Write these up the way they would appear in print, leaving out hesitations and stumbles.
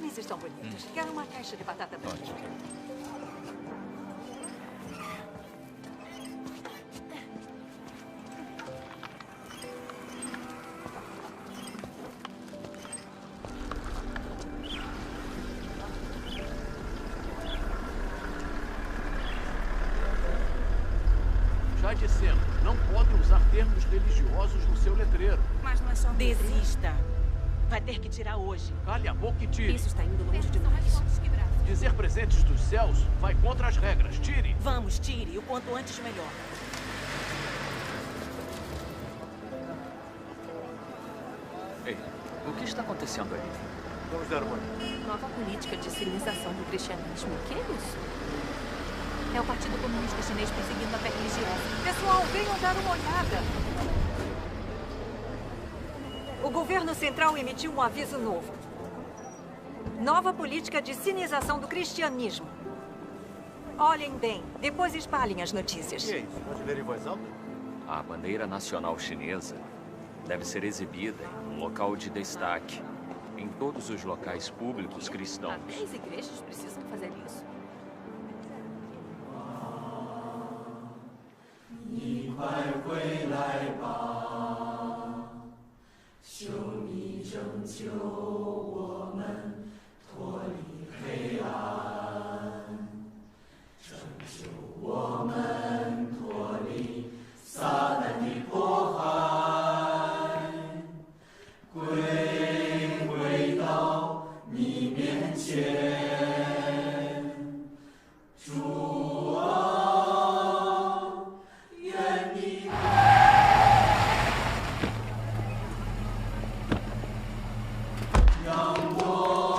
Eles estão bonitos. Quero uma caixa de batata doce. Já dissemos, não podem usar termos religiosos no seu letreiro. Mas não é só... Desista. Vai ter que tirar hoje. Cale a boca e tire. Isso está indo longe demais. Dizer presentes dos céus vai contra as regras. Tire. Vamos, tire. O quanto antes, melhor. Ei, o que está acontecendo ali? Vamos dar uma. Nova política de civilização do cristianismo. O que é isso? É o Partido Comunista Chinês perseguindo a fé religiosa. Pessoal, venham dar uma olhada. O governo central emitiu um aviso novo. Nova política de sinização do cristianismo. Olhem bem, depois espalhem as notícias. Que é isso? Pode ler em voz alta? A bandeira nacional chinesa deve ser exibida em um local de destaque em todos os locais públicos cristãos. Até as igrejas precisam fazer isso.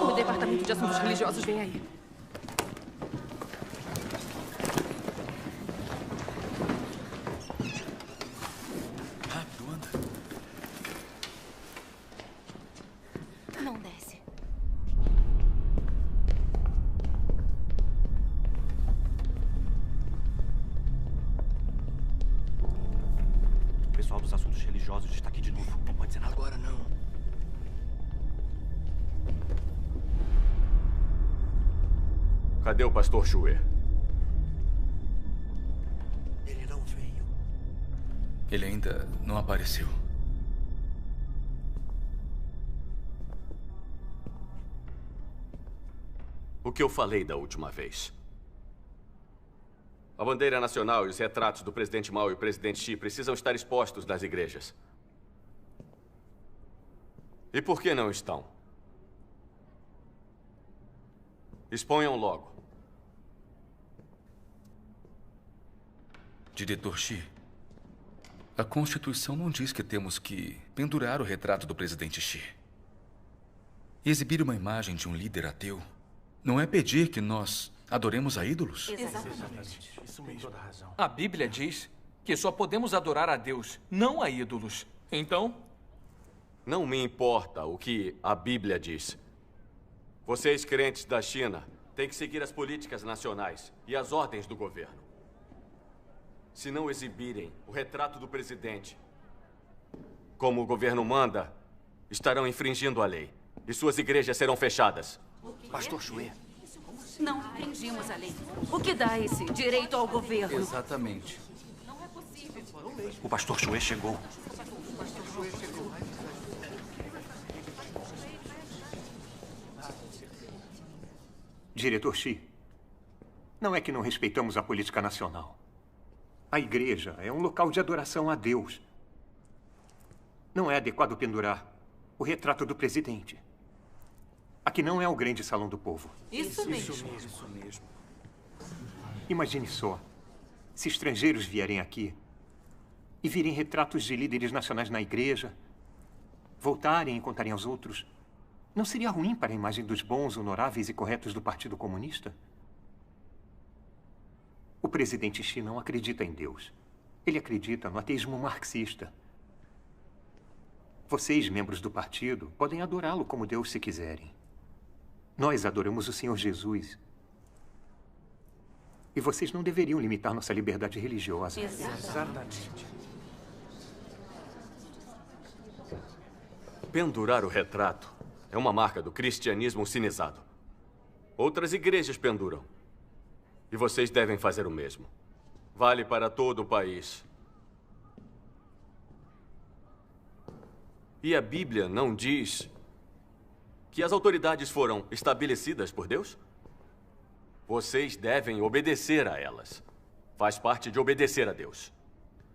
O Departamento de Assuntos Religiosos vem aí. Rápido, anda. Não desce. O pessoal dos assuntos religiosos está aqui de novo. Não pode ser nada. Agora não. Cadê o pastor Xue? Ele não veio. Ele ainda não apareceu. O que eu falei da última vez? A bandeira nacional e os retratos do presidente Mao e o presidente Xi precisam estar expostos nas igrejas. E por que não estão? Exponham logo. Diretor Xi, a Constituição não diz que temos que pendurar o retrato do presidente Xi. Exibir uma imagem de um líder ateu não é pedir que nós adoremos a ídolos? Exatamente. Isso mesmo. Toda razão. A Bíblia diz que só podemos adorar a Deus, não a ídolos. Então, Não me importa o que a Bíblia diz. Vocês, crentes da China, têm que seguir as políticas nacionais e as ordens do governo. Se não exibirem o retrato do presidente, como o governo manda, estarão infringindo a lei. E suas igrejas serão fechadas. Pastor Xue. Não infringimos a lei. O que dá esse direito ao governo? exatamente. O pastor Xue chegou. Diretor Xi, não é que não respeitamos a política nacional. A igreja é um local de adoração a Deus. Não é adequado pendurar o retrato do presidente. Aqui não é o grande salão do povo. Isso mesmo. Isso mesmo. Imagine só, se estrangeiros vierem aqui e virem retratos de líderes nacionais na igreja, voltarem e contarem aos outros, não seria ruim para a imagem dos bons, honoráveis e corretos do Partido Comunista? O presidente Xi não acredita em Deus. Ele acredita no ateísmo marxista. Vocês, membros do partido, podem adorá-lo como Deus se quiserem. Nós adoramos o Senhor Jesus. E vocês não deveriam limitar nossa liberdade religiosa. Exatamente. Pendurar o retrato é uma marca do cristianismo cinizado. Outras igrejas penduram. E vocês devem fazer o mesmo. Vale para todo o país. E a Bíblia não diz que as autoridades foram estabelecidas por Deus? Vocês devem obedecer a elas. Faz parte de obedecer a Deus.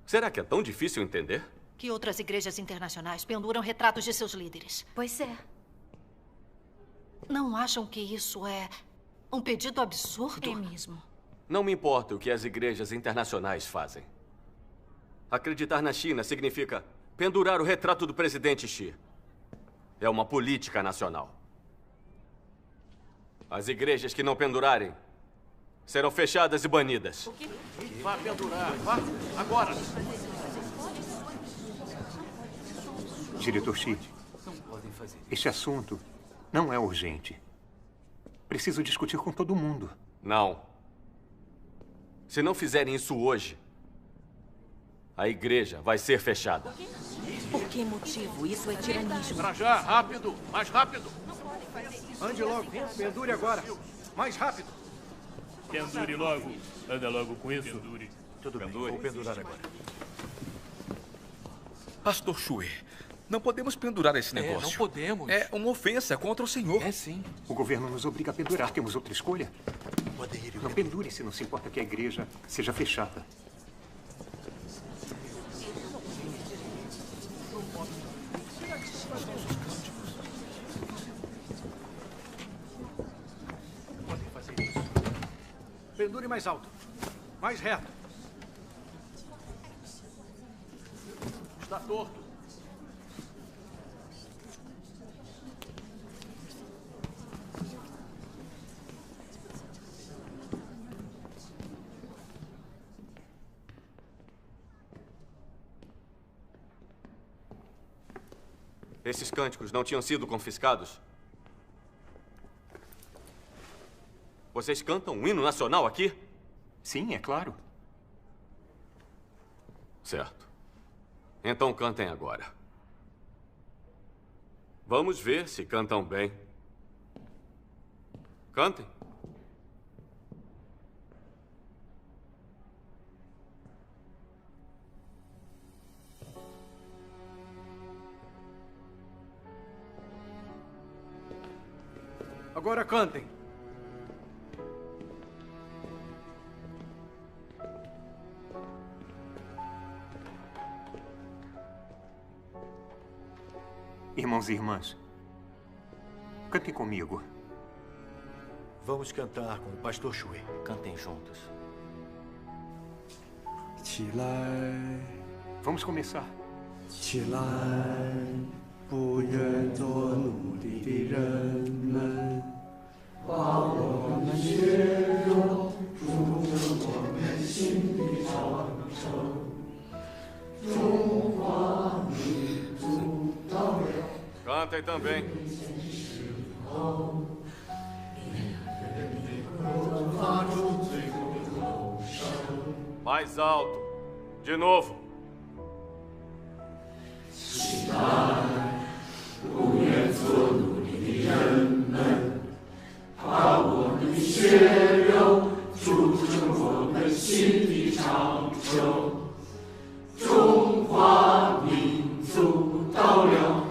Será que é tão difícil entender? Que outras igrejas internacionais penduram retratos de seus líderes. Pois é. Não acham que isso é um pedido absurdo? É mesmo. Não me importa o que as igrejas internacionais fazem. Acreditar na China significa pendurar o retrato do presidente Xi. É uma política nacional. As igrejas que não pendurarem serão fechadas e banidas. Vá pendurar, vá, agora. Diretor Xi, este assunto não é urgente. Preciso discutir com todo mundo. Não. Se não fizerem isso hoje, a igreja vai ser fechada. Por que motivo? Isso é tiranismo. Pra já, rápido, mais rápido. Ande logo, pendure agora. Mais rápido. Pendure logo. Anda logo com isso. Pendure. Tudo bem, vou pendurar agora. Pastor Shui, não podemos pendurar esse negócio. Não podemos. É uma ofensa contra o Senhor. É sim. O governo nos obriga a pendurar. Temos outra escolha? Não pendure se não se importa que a igreja seja fechada. Pendure mais alto. Mais reto. Está torto. Esses cânticos não tinham sido confiscados? Vocês cantam um hino nacional aqui? Sim, é claro. Certo. Então cantem agora. Vamos ver se cantam bem. Cantem. Agora cantem. Irmãos e irmãs, cantem comigo. Vamos cantar com o Pastor Shui. Cantem juntos. Vamos começar. 起来，不愿做奴隶的人们，把我们血肉筑成我们心的长城。中华民族到了。 Cantem também. Mais alto. De novo. 起来，不愿做奴隶的人们，把我们的血肉筑成我们心的长城。中华民族到了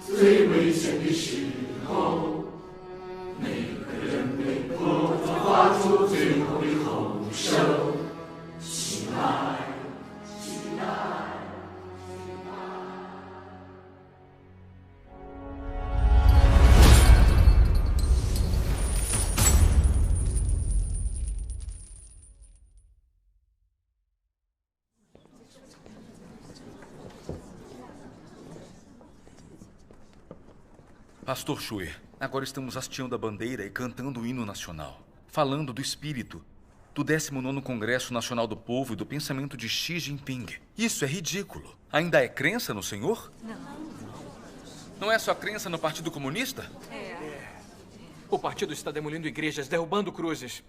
最危险的时候，每个人被迫发出最后的吼声：起来，起来！ Pastor Shui, agora estamos hasteando a bandeira e cantando o hino nacional, falando do espírito, do 19º Congresso Nacional do Povo e do pensamento de Xi Jinping. Isso é ridículo. Ainda é crença no Senhor? Não. Não é só crença no Partido Comunista? O partido está demolindo igrejas, derrubando cruzes,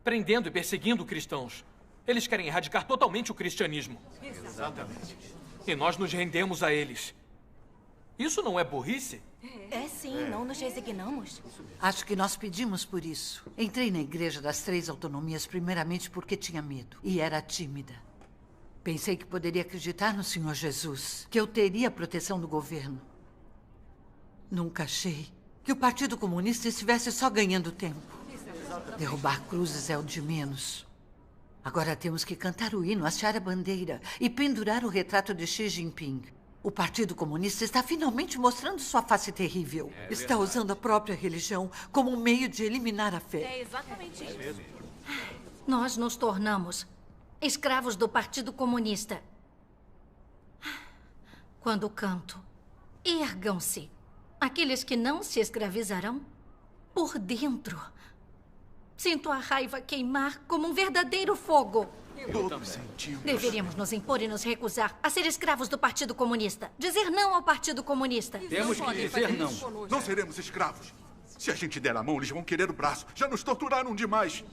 prendendo e perseguindo cristãos. Eles querem erradicar totalmente o cristianismo. Exatamente. E nós nos rendemos a eles. Isso não é burrice? É sim, não nos resignamos. Acho que nós pedimos por isso. Entrei na Igreja das Três Autonomias primeiramente porque tinha medo e era tímida. Pensei que poderia acreditar no Senhor Jesus, que eu teria a proteção do governo. Nunca achei que o Partido Comunista estivesse só ganhando tempo. Derrubar cruzes é o de menos. Agora temos que cantar o hino, hastear a bandeira e pendurar o retrato de Xi Jinping. O Partido Comunista está finalmente mostrando sua face terrível. Está usando a própria religião como um meio de eliminar a fé. É exatamente isso. Nós nos tornamos escravos do Partido Comunista. Quando canto, ergam-se aqueles que não se escravizarão por dentro. Sinto a raiva queimar como um verdadeiro fogo. Todos sentimos. Deveríamos nos impor e nos recusar a ser escravos do Partido Comunista. Dizer não ao Partido Comunista. Temos que dizer não. Não seremos escravos. Se a gente der a mão, eles vão querer o braço. Já nos torturaram demais.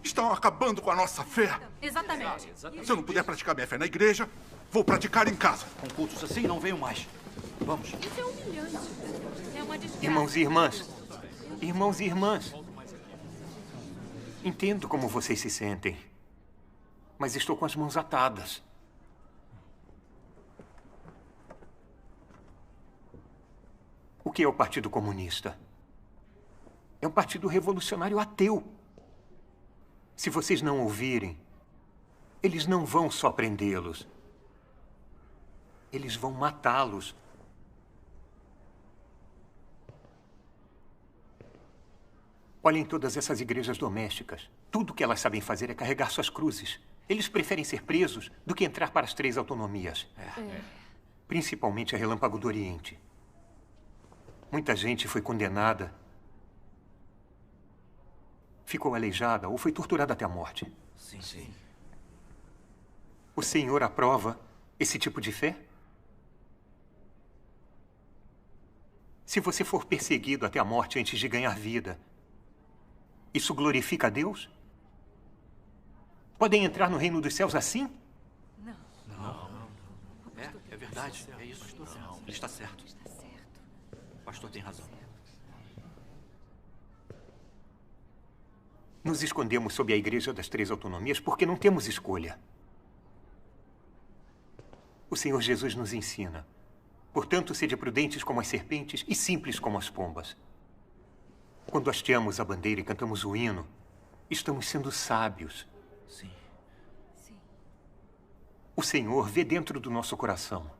Estão acabando com a nossa fé. Exatamente. Se eu não puder praticar minha fé na igreja, vou praticar em casa. Com cultos assim, não venho mais. Vamos. Isso é humilhante. É uma desgraça. Irmãos e irmãs. Irmãos e irmãs. Entendo como vocês se sentem. Mas estou com as mãos atadas. O que é o Partido Comunista? É um partido revolucionário ateu. Se vocês não ouvirem, eles não vão só prendê-los. Eles vão matá-los. Olhem todas essas igrejas domésticas. Tudo que elas sabem fazer é carregar suas cruzes. Eles preferem ser presos do que entrar para as três autonomias. Principalmente a Relâmpago do Oriente. Muita gente foi condenada, ficou aleijada ou foi torturada até a morte. Sim. O Senhor aprova esse tipo de fé? Se você for perseguido até a morte antes de ganhar vida, isso glorifica a Deus? Podem entrar no reino dos céus assim? Não. É verdade. É isso. Ele está certo. O pastor tem razão. Nos escondemos sob a Igreja das Três Autonomias porque não temos escolha. O Senhor Jesus nos ensina. Portanto, sede prudentes como as serpentes e simples como as pombas. Quando hasteamos a bandeira e cantamos o hino, estamos sendo sábios. Sim. O Senhor vê dentro do nosso coração.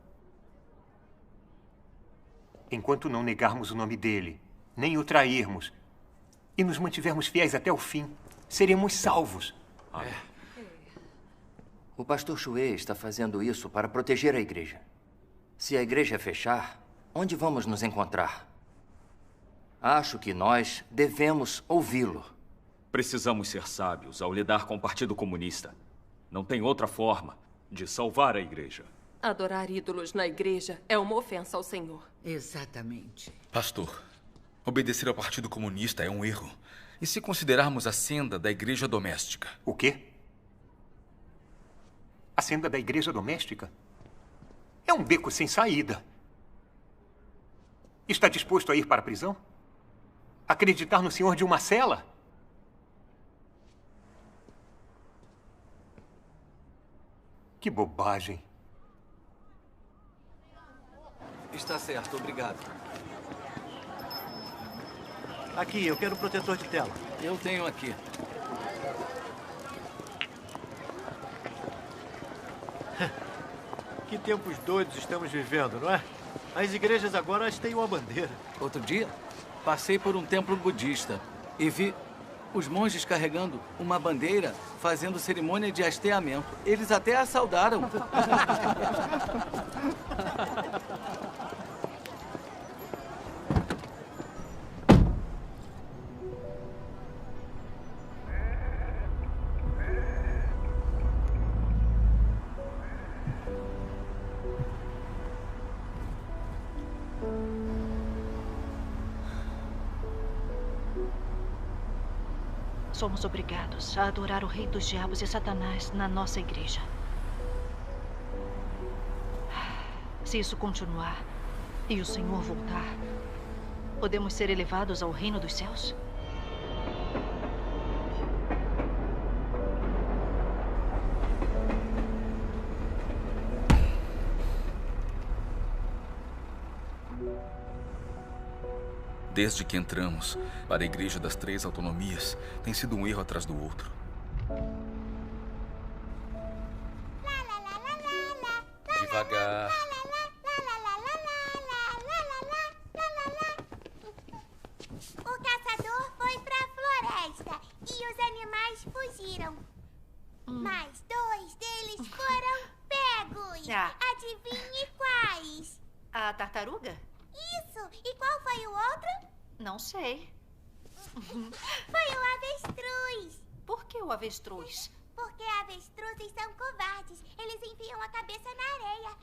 Enquanto não negarmos o nome dele, nem o trairmos, e nos mantivermos fiéis até o fim, seremos salvos. O pastor Chue está fazendo isso para proteger a igreja. Se a igreja fechar, onde vamos nos encontrar? Acho que nós devemos ouvi-lo. Precisamos ser sábios ao lidar com o Partido Comunista. Não tem outra forma de salvar a igreja. Adorar ídolos na igreja é uma ofensa ao Senhor. Exatamente. Pastor, obedecer ao Partido Comunista é um erro. E se considerarmos a senda da igreja doméstica? O quê? A senda da igreja doméstica? É um beco sem saída. Está disposto a ir para a prisão? Acreditar no senhor de uma cela? Que bobagem. Está certo, obrigado. Aqui, eu quero um protetor de tela. Eu tenho aqui. Que tempos doidos estamos vivendo, não é? As igrejas agora têm uma bandeira. Outro dia, passei por um templo budista e vi os monges carregando uma bandeira, fazendo cerimônia de hasteamento. Eles até a saudaram. Somos obrigados a adorar o rei dos diabos e Satanás na nossa igreja. Se isso continuar e o Senhor voltar, podemos ser elevados ao reino dos céus? Desde que entramos para a Igreja das Três Autonomias, tem sido um erro atrás do outro. Devagar. O caçador foi pra floresta e os animais fugiram. Mas 2 deles foram pegos. Adivinhe quais? A tartaruga? Isso! E qual foi o outro? Não sei. Foi o avestruz. Por que o avestruz? Porque avestruzes são covardes. Eles enfiam a cabeça na areia.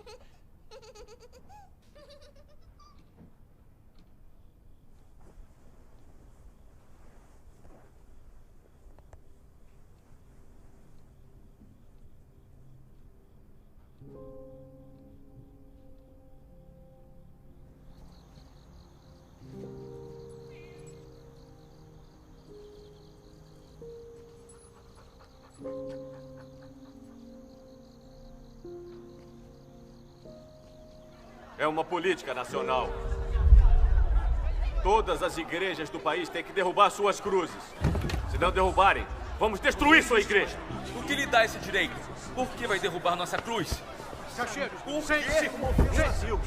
É uma política nacional. Todas as igrejas do país têm que derrubar suas cruzes. Se não derrubarem, vamos destruir sua igreja. O que lhe dá esse direito? Por que vai derrubar nossa cruz? Cacheiro, Por sem quê? circunlocução.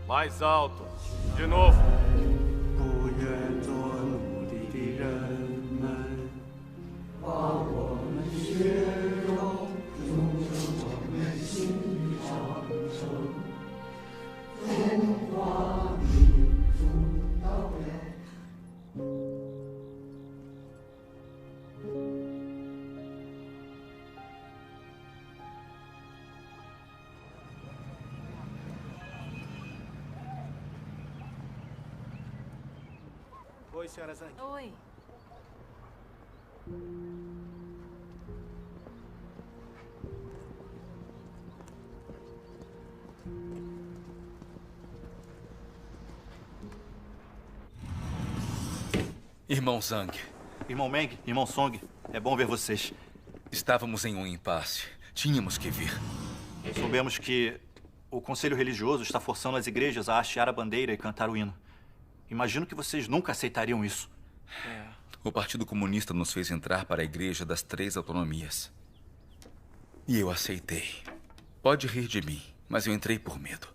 Mais alto. De novo. 不愿做奴隶的人们，把我们血肉筑成我们心里长城，中华民族到了。 Oi, senhora Zang. Oi. Irmão Zhang. Irmão Meng, irmão Song, é bom ver vocês. Estávamos em um impasse. Tínhamos que vir. Soubemos que o Conselho Religioso está forçando as igrejas a hastear a bandeira e cantar o hino. Imagino que vocês nunca aceitariam isso. O Partido Comunista nos fez entrar para a Igreja das Três Autonomias. E eu aceitei. Pode rir de mim, mas eu entrei por medo.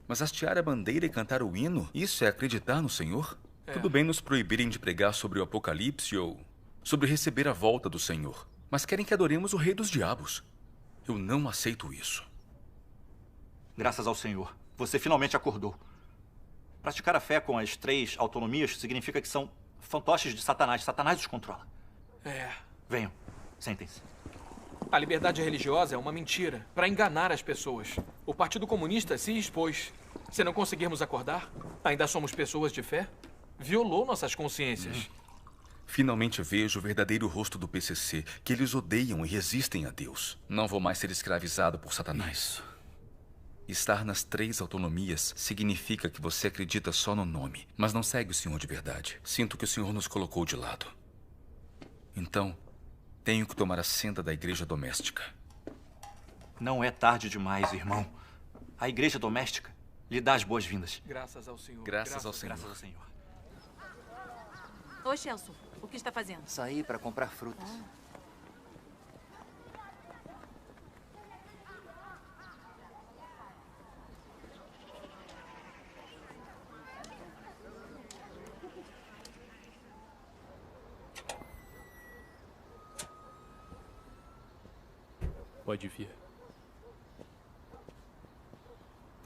Mas hastear a bandeira e cantar o hino, isso é acreditar no Senhor? Tudo bem nos proibirem de pregar sobre o Apocalipse ou sobre receber a volta do Senhor. Mas querem que adoremos o Rei dos Diabos. Eu não aceito isso. Graças ao Senhor, você finalmente acordou. Praticar a fé com as três autonomias significa que são fantoches de Satanás. Satanás os controla. Venham, sentem-se. A liberdade religiosa é uma mentira para enganar as pessoas. O Partido Comunista se expôs. Se não conseguirmos acordar, ainda somos pessoas de fé? Violou nossas consciências. Finalmente vejo o verdadeiro rosto do PCC, que eles odeiam e resistem a Deus. Não vou mais ser escravizado por Satanás. Estar nas três autonomias significa que você acredita só no nome, mas não segue o Senhor de verdade. Sinto que o Senhor nos colocou de lado. Então, tenho que tomar a senda da igreja doméstica. Não é tarde demais, irmão. A igreja doméstica lhe dá as boas-vindas. Graças ao Senhor. Graças ao Senhor. Graças ao Senhor. Oi, Chelsea. O que está fazendo? Saí para comprar frutas. Pode vir.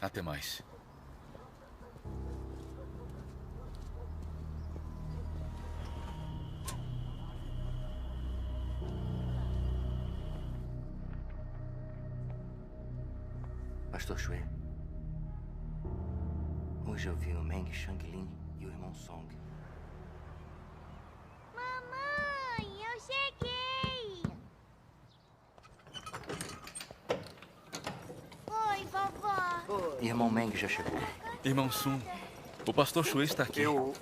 Até mais. Pastor Shui, hoje eu vi o Meng Shanglin e o irmão Song. Mamãe, eu cheguei! Irmão Meng já chegou. Irmão Sun, o pastor Shui está aqui. Eu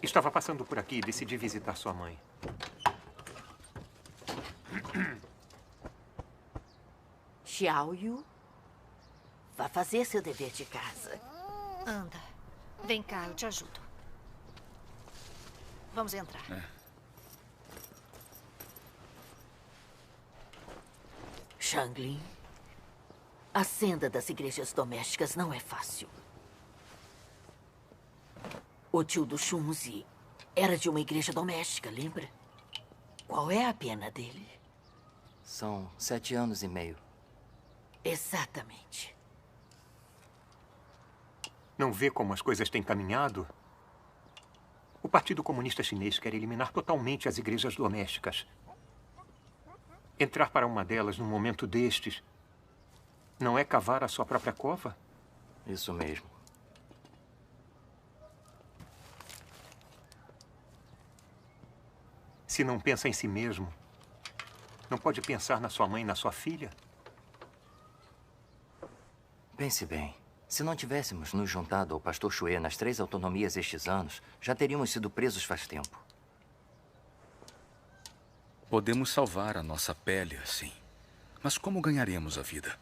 estava passando por aqui e decidi visitar sua mãe. Xiaoyu, vá fazer seu dever de casa. Anda. Vem cá, eu te ajudo. Vamos entrar. Shanglin, a senda das igrejas domésticas não é fácil. O tio do Shunzi era de uma igreja doméstica, lembra? Qual é a pena dele? São 7 anos e meio. Exatamente. Não vê como as coisas têm caminhado? O Partido Comunista Chinês quer eliminar totalmente as igrejas domésticas. Entrar para uma delas num momento destes não é cavar a sua própria cova? Isso mesmo. Se não pensa em si mesmo, não pode pensar na sua mãe e na sua filha? Pense bem. Se não tivéssemos nos juntado ao pastor Shui nas 3 autonomias estes anos, já teríamos sido presos faz tempo. Podemos salvar a nossa pele assim. Mas como ganharemos a vida?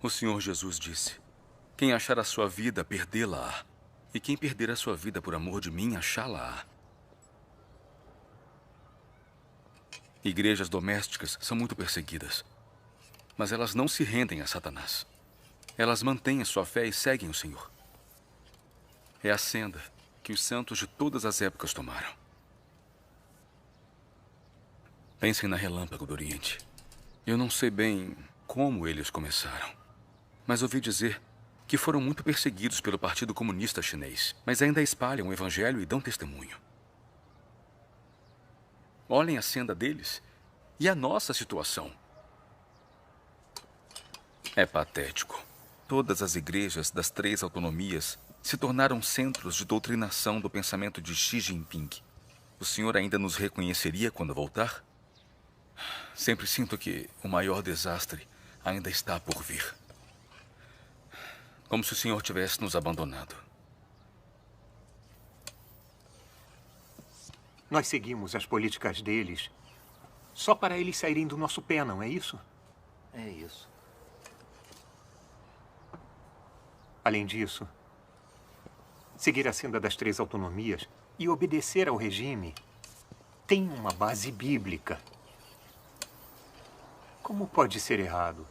O Senhor Jesus disse: quem achar a sua vida, perdê-la-á. E quem perder a sua vida por amor de mim, achá-la-á. Igrejas domésticas são muito perseguidas. Mas elas não se rendem a Satanás. Elas mantêm a sua fé e seguem o Senhor. É a senda que os santos de todas as épocas tomaram. Pensem na Relâmpago do Oriente. Eu não sei bem como eles começaram, mas ouvi dizer que foram muito perseguidos pelo Partido Comunista Chinês, mas ainda espalham o Evangelho e dão testemunho. Olhem a senda deles e a nossa situação. É patético. Todas as igrejas das 3 autonomias se tornaram centros de doutrinação do pensamento de Xi Jinping. O senhor ainda nos reconheceria quando voltar? Sempre sinto que o maior desastre ainda está por vir. Como se o senhor tivesse nos abandonado. Nós seguimos as políticas deles só para eles saírem do nosso pé, não é isso? É isso. Além disso, seguir a senda das 3 autonomias e obedecer ao regime tem uma base bíblica. Como pode ser errado?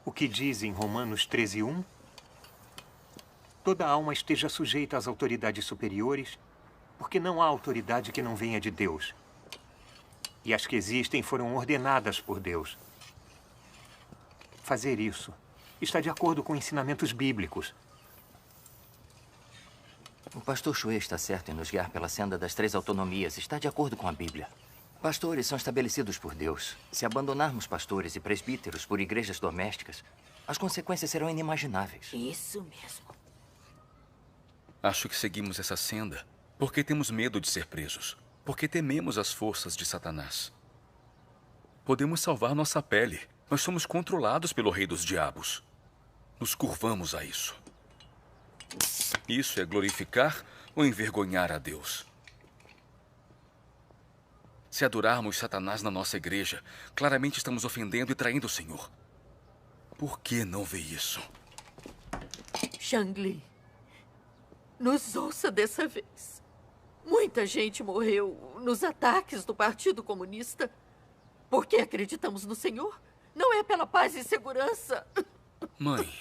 O que diz em Romanos 13:1? Toda alma esteja sujeita às autoridades superiores, porque não há autoridade que não venha de Deus. E as que existem foram ordenadas por Deus. Fazer isso está de acordo com ensinamentos bíblicos. O pastor Shui está certo em nos guiar pela senda das 3 autonomias. Está de acordo com a Bíblia. Pastores são estabelecidos por Deus. Se abandonarmos pastores e presbíteros por igrejas domésticas, as consequências serão inimagináveis. Isso mesmo. Acho que seguimos essa senda porque temos medo de ser presos. Porque tememos as forças de Satanás. Podemos salvar nossa pele. Nós somos controlados pelo rei dos diabos. Nos curvamos a isso. Isso é glorificar ou envergonhar a Deus? Se adorarmos Satanás na nossa igreja, claramente estamos ofendendo e traindo o Senhor. Por que não vê isso? Shanglin, nos ouça dessa vez. Muita gente morreu nos ataques do Partido Comunista porque acreditamos no Senhor. Não é pela paz e segurança. Mãe.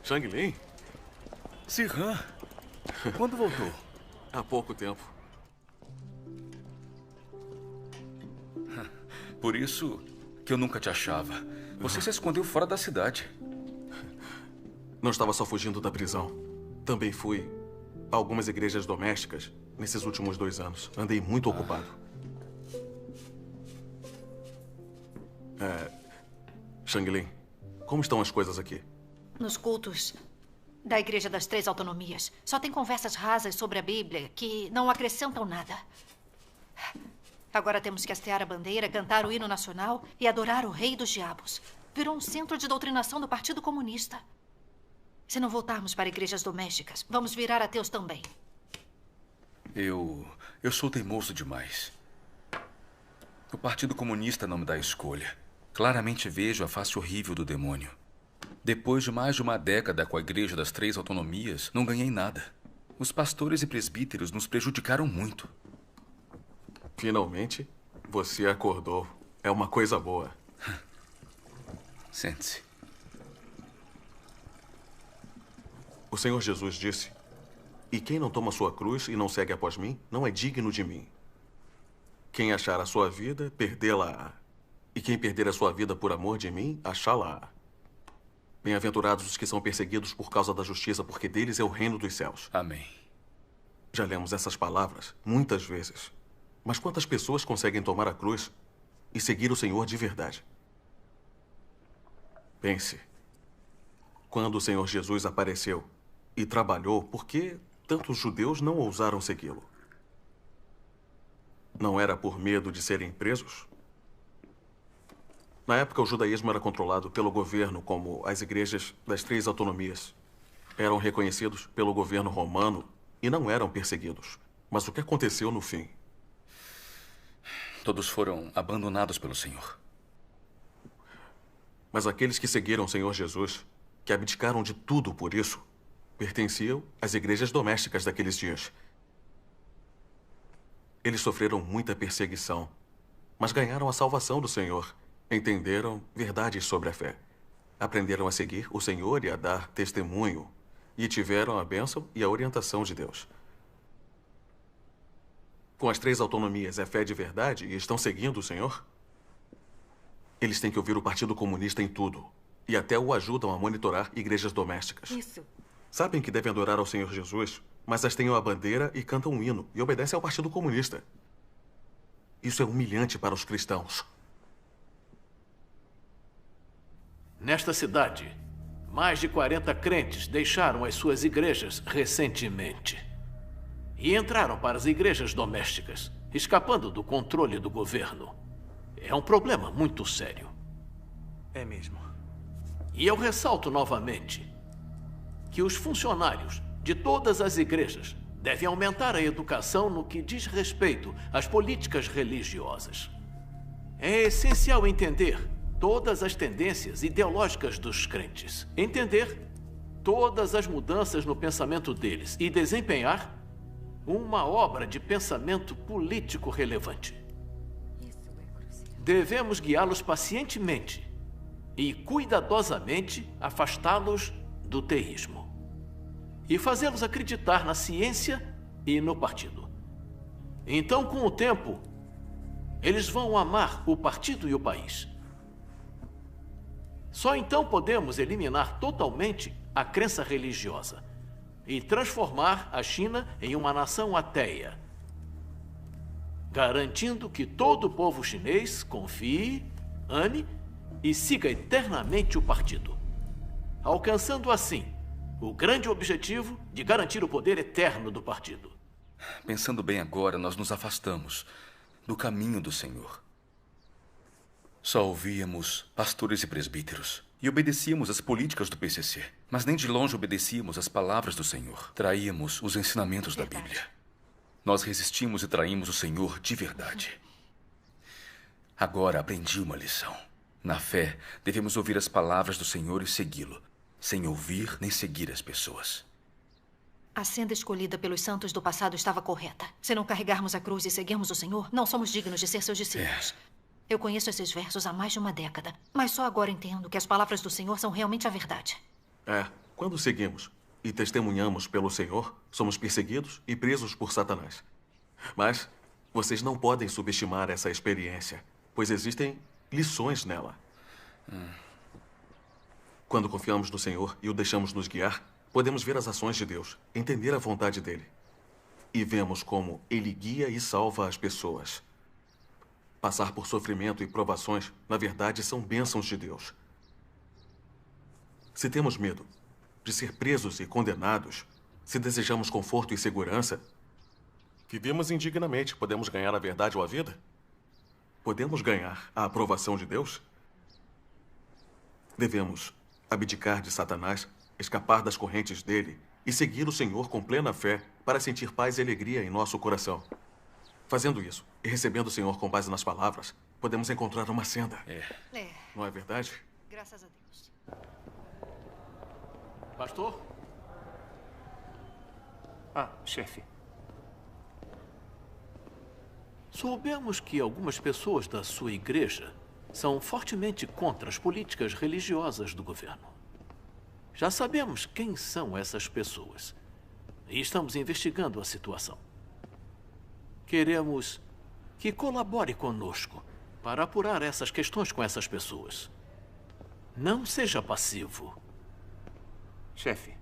Shang Lin? Sirhan, quando voltou? Há pouco tempo. Por isso que eu nunca te achava. Você se escondeu fora da cidade. Não estava só fugindo da prisão. Também fui a algumas igrejas domésticas nesses últimos 2 anos. Andei muito ocupado. Shang Lin, como estão as coisas aqui? Nos cultos da Igreja das Três Autonomias, só tem conversas rasas sobre a Bíblia que não acrescentam nada. Agora temos que hastear a bandeira, cantar o hino nacional e adorar o rei dos diabos. Virou um centro de doutrinação do Partido Comunista. Se não voltarmos para igrejas domésticas, vamos virar ateus também. Eu sou teimoso demais. O Partido Comunista não me dá escolha. Claramente vejo a face horrível do demônio. Depois de mais de uma década com a Igreja das Três Autonomias, não ganhei nada. Os pastores e presbíteros nos prejudicaram muito. Finalmente, você acordou. É uma coisa boa. Sente-se. O Senhor Jesus disse: "E quem não toma sua cruz e não segue após mim, não é digno de mim. Quem achar a sua vida, perdê-la-á. E quem perder a sua vida por amor de mim, achá-la-á. Bem-aventurados os que são perseguidos por causa da justiça, porque deles é o reino dos céus." Amém. Já lemos essas palavras muitas vezes. Mas quantas pessoas conseguem tomar a cruz e seguir o Senhor de verdade? Pense. Quando o Senhor Jesus apareceu e trabalhou, por que tantos judeus não ousaram segui-lo? Não era por medo de serem presos? Na época, o judaísmo era controlado pelo governo, como as igrejas das Três Autonomias. Eram reconhecidos pelo governo romano e não eram perseguidos. Mas o que aconteceu no fim? Todos foram abandonados pelo Senhor. Mas aqueles que seguiram o Senhor Jesus, que abdicaram de tudo por isso, pertenciam às igrejas domésticas daqueles dias. Eles sofreram muita perseguição, mas ganharam a salvação do Senhor. Entenderam verdades sobre a fé. Aprenderam a seguir o Senhor e a dar testemunho. E tiveram a bênção e a orientação de Deus. Com as Três Autonomias é fé de verdade e estão seguindo o Senhor? Eles têm que ouvir o Partido Comunista em tudo. E até o ajudam a monitorar igrejas domésticas. Isso. Sabem que devem adorar ao Senhor Jesus, mas hastenham a bandeira e cantam um hino e obedecem ao Partido Comunista. Isso é humilhante para os cristãos. Nesta cidade, mais de 40 crentes deixaram as suas igrejas recentemente. E entraram para as igrejas domésticas, escapando do controle do governo. É um problema muito sério. É mesmo. E eu ressalto novamente que os funcionários de todas as igrejas devem aumentar a educação no que diz respeito às políticas religiosas. É essencial entender todas as tendências ideológicas dos crentes, entender todas as mudanças no pensamento deles e desempenhar uma obra de pensamento político relevante. Devemos guiá-los pacientemente e cuidadosamente afastá-los do teísmo e fazê-los acreditar na ciência e no partido. Então, com o tempo, eles vão amar o partido e o país. Só então podemos eliminar totalmente a crença religiosa e transformar a China em uma nação ateia, garantindo que todo o povo chinês confie, ame e siga eternamente o partido, alcançando assim o grande objetivo de garantir o poder eterno do partido. Pensando bem agora, nós nos afastamos do caminho do Senhor. Só ouvíamos pastores e presbíteros e obedecíamos às políticas do PCC, mas nem de longe obedecíamos às palavras do Senhor. Traíamos os ensinamentos da Bíblia. Nós resistimos e traímos o Senhor de verdade. Agora aprendi uma lição. Na fé, devemos ouvir as palavras do Senhor e segui-lo, sem ouvir nem seguir as pessoas. A senda escolhida pelos santos do passado estava correta. Se não carregarmos a cruz e seguirmos o Senhor, não somos dignos de ser seus discípulos. Eu conheço esses versos há mais de uma década, mas só agora entendo que as palavras do Senhor são realmente a verdade. Quando seguimos e testemunhamos pelo Senhor, somos perseguidos e presos por Satanás. Mas vocês não podem subestimar essa experiência, pois existem lições nela. Quando confiamos no Senhor e o deixamos nos guiar, podemos ver as ações de Deus, entender a vontade dele. E vemos como ele guia e salva as pessoas. Passar por sofrimento e provações, na verdade, são bênçãos de Deus. Se temos medo de ser presos e condenados, se desejamos conforto e segurança, vivemos indignamente. Podemos ganhar a verdade ou a vida? Podemos ganhar a aprovação de Deus? Devemos abdicar de Satanás, escapar das correntes dele e seguir o Senhor com plena fé para sentir paz e alegria em nosso coração. Fazendo isso e recebendo o Senhor com base nas palavras, podemos encontrar uma senda. Não é verdade? Graças a Deus. Pastor? Chefe. Soubemos que algumas pessoas da sua igreja são fortemente contra as políticas religiosas do governo. Já sabemos quem são essas pessoas e estamos investigando a situação. Queremos que colabore conosco para apurar essas questões com essas pessoas. Não seja passivo. Chefe,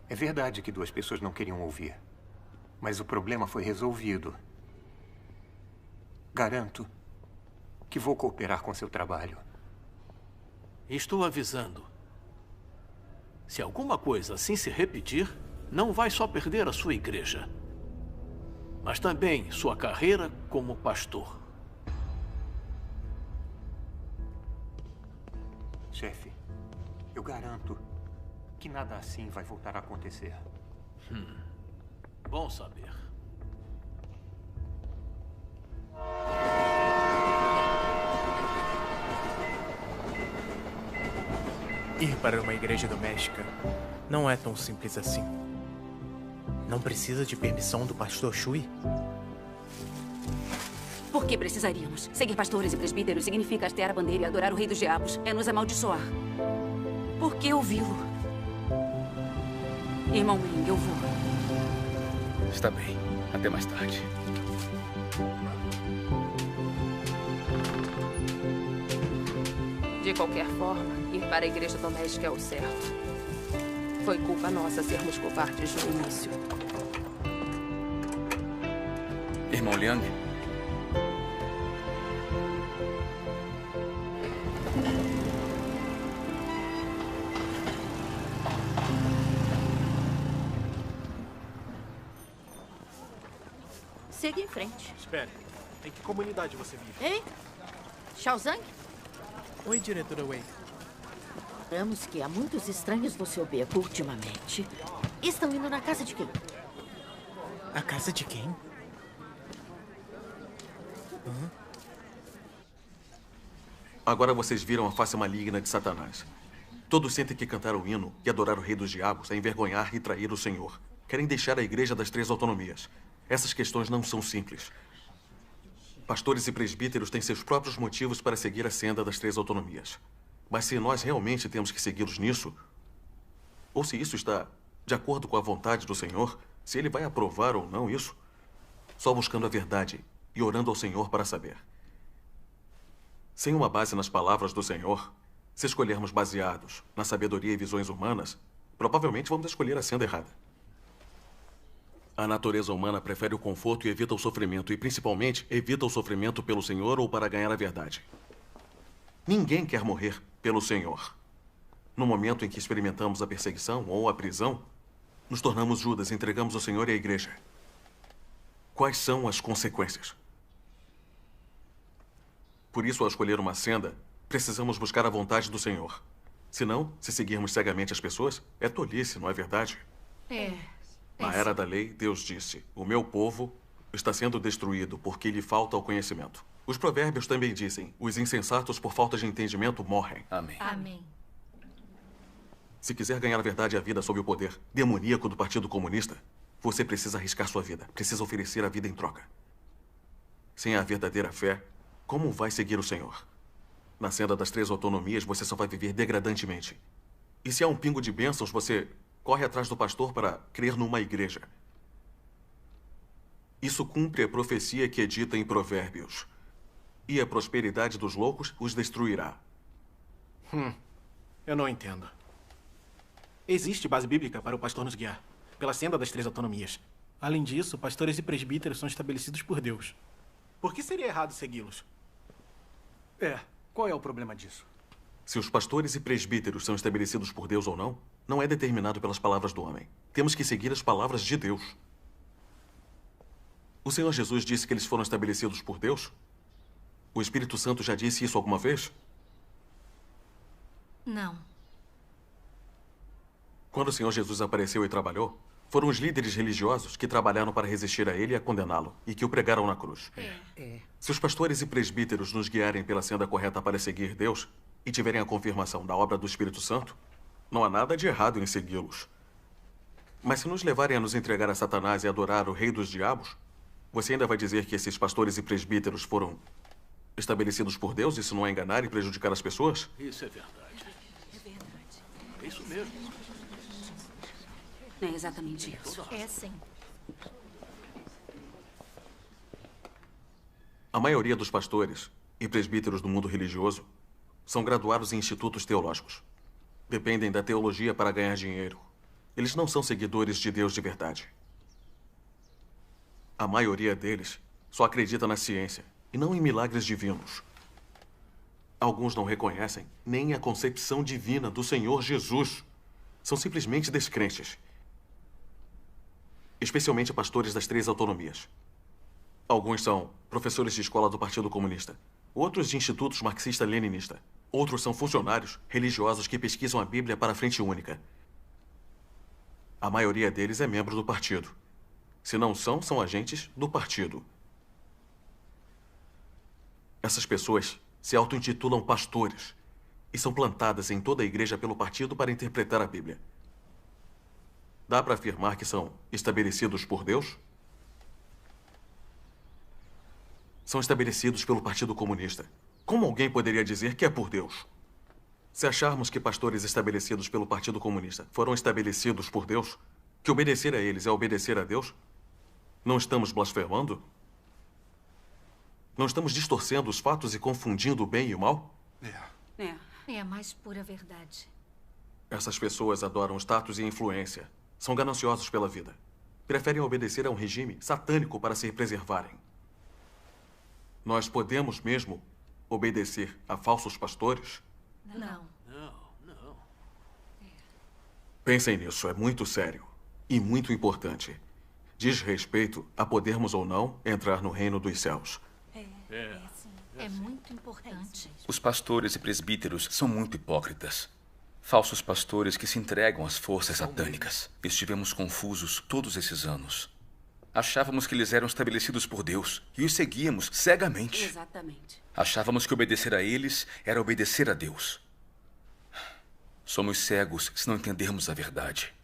é verdade que 2 pessoas não queriam ouvir, mas o problema foi resolvido. Garanto que vou cooperar com seu trabalho. Estou avisando. Se alguma coisa assim se repetir, não vai só perder a sua igreja, mas também sua carreira como pastor. Chefe, eu garanto que nada assim vai voltar a acontecer. Bom saber. Ir para uma igreja doméstica não é tão simples assim. Não precisa de permissão do pastor Shui? Por que precisaríamos? Seguir pastores e presbíteros significa hastear a bandeira e adorar o rei dos diabos. É nos amaldiçoar. Por que ouvi-lo? Irmão Ming, eu vou. Está bem. Até mais tarde. De qualquer forma, ir para a igreja doméstica é o certo. Foi culpa nossa sermos covardes no início. Irmão Liang? Siga em frente. Espere. Em que comunidade você vive? Hein? Shaozang? Oi, diretora Wei. Lembramos que há muitos estranhos no seu beco ultimamente. Estão indo na casa de quem? A casa de quem? Agora vocês viram a face maligna de Satanás. Todos sentem que cantar o hino e adorar o rei dos diabos é envergonhar e trair o Senhor. Querem deixar a igreja das 3 autonomias. Essas questões não são simples. Pastores e presbíteros têm seus próprios motivos para seguir a senda das 3 autonomias. Mas se nós realmente temos que segui-los nisso, ou se isso está de acordo com a vontade do Senhor, se Ele vai aprovar ou não isso, só buscando a verdade e orando ao Senhor para saber. Sem uma base nas palavras do Senhor, se escolhermos baseados na sabedoria e visões humanas, provavelmente vamos escolher a senda errada. A natureza humana prefere o conforto e evita o sofrimento, e principalmente evita o sofrimento pelo Senhor ou para ganhar a verdade. Ninguém quer morrer pelo Senhor. No momento em que experimentamos a perseguição ou a prisão, nos tornamos Judas e entregamos o Senhor e a igreja. Quais são as consequências? Por isso, ao escolher uma senda, precisamos buscar a vontade do Senhor. Senão, se seguirmos cegamente as pessoas, é tolice, não é verdade? Na era da lei, Deus disse: o meu povo está sendo destruído porque lhe falta o conhecimento. Os provérbios também dizem: os insensatos por falta de entendimento morrem. Amém. Amém. Se quiser ganhar a verdade e a vida sob o poder demoníaco do Partido Comunista, você precisa arriscar sua vida, precisa oferecer a vida em troca. Sem a verdadeira fé, como vai seguir o Senhor? Na senda das 3 autonomias, você só vai viver degradantemente. E se há um pingo de bênçãos, você corre atrás do pastor para crer numa igreja. Isso cumpre a profecia que é dita em Provérbios. E a prosperidade dos loucos os destruirá. Eu não entendo. Existe base bíblica para o pastor nos guiar, pela senda das 3 autonomias. Além disso, pastores e presbíteros são estabelecidos por Deus. Por que seria errado segui-los? Qual é o problema disso? Se os pastores e presbíteros são estabelecidos por Deus ou não, não é determinado pelas palavras do homem. Temos que seguir as palavras de Deus. O Senhor Jesus disse que eles foram estabelecidos por Deus? O Espírito Santo já disse isso alguma vez? Não. Quando o Senhor Jesus apareceu e trabalhou, foram os líderes religiosos que trabalharam para resistir a ele e a condená-lo, e que o pregaram na cruz. Se os pastores e presbíteros nos guiarem pela senda correta para seguir Deus e tiverem a confirmação da obra do Espírito Santo, não há nada de errado em segui-los. Mas se nos levarem a nos entregar a Satanás e adorar o rei dos diabos, você ainda vai dizer que esses pastores e presbíteros foram estabelecidos por Deus? Isso não é enganar e prejudicar as pessoas? Isso é verdade. É isso mesmo. É exatamente isso. É sim. A maioria dos pastores e presbíteros do mundo religioso são graduados em institutos teológicos. Dependem da teologia para ganhar dinheiro. Eles não são seguidores de Deus de verdade. A maioria deles só acredita na ciência e não em milagres divinos. Alguns não reconhecem nem a concepção divina do Senhor Jesus. São simplesmente descrentes. Especialmente pastores das 3 autonomias. Alguns são professores de escola do Partido Comunista, outros de institutos marxista-leninista. Outros são funcionários religiosos que pesquisam a Bíblia para a Frente Única. A maioria deles é membro do partido. Se não são, são agentes do partido. Essas pessoas se auto-intitulam pastores e são plantadas em toda a igreja pelo partido para interpretar a Bíblia. Dá para afirmar que são estabelecidos por Deus? São estabelecidos pelo Partido Comunista. Como alguém poderia dizer que é por Deus? Se acharmos que pastores estabelecidos pelo Partido Comunista foram estabelecidos por Deus, que obedecer a eles é obedecer a Deus, não estamos blasfemando? Não estamos distorcendo os fatos e confundindo o bem e o mal? É a mais pura verdade. Essas pessoas adoram status e influência. São gananciosos pela vida. Preferem obedecer a um regime satânico para se preservarem. Nós podemos mesmo obedecer a falsos pastores? Não. Pensem nisso, é muito sério e muito importante. Diz respeito a podermos ou não entrar no reino dos céus. É muito importante. Os pastores e presbíteros são muito hipócritas. Falsos pastores que se entregam às forças satânicas. Estivemos confusos todos esses anos. Achávamos que eles eram estabelecidos por Deus e os seguíamos cegamente. Exatamente. Achávamos que obedecer a eles era obedecer a Deus. Somos cegos se não entendermos a verdade.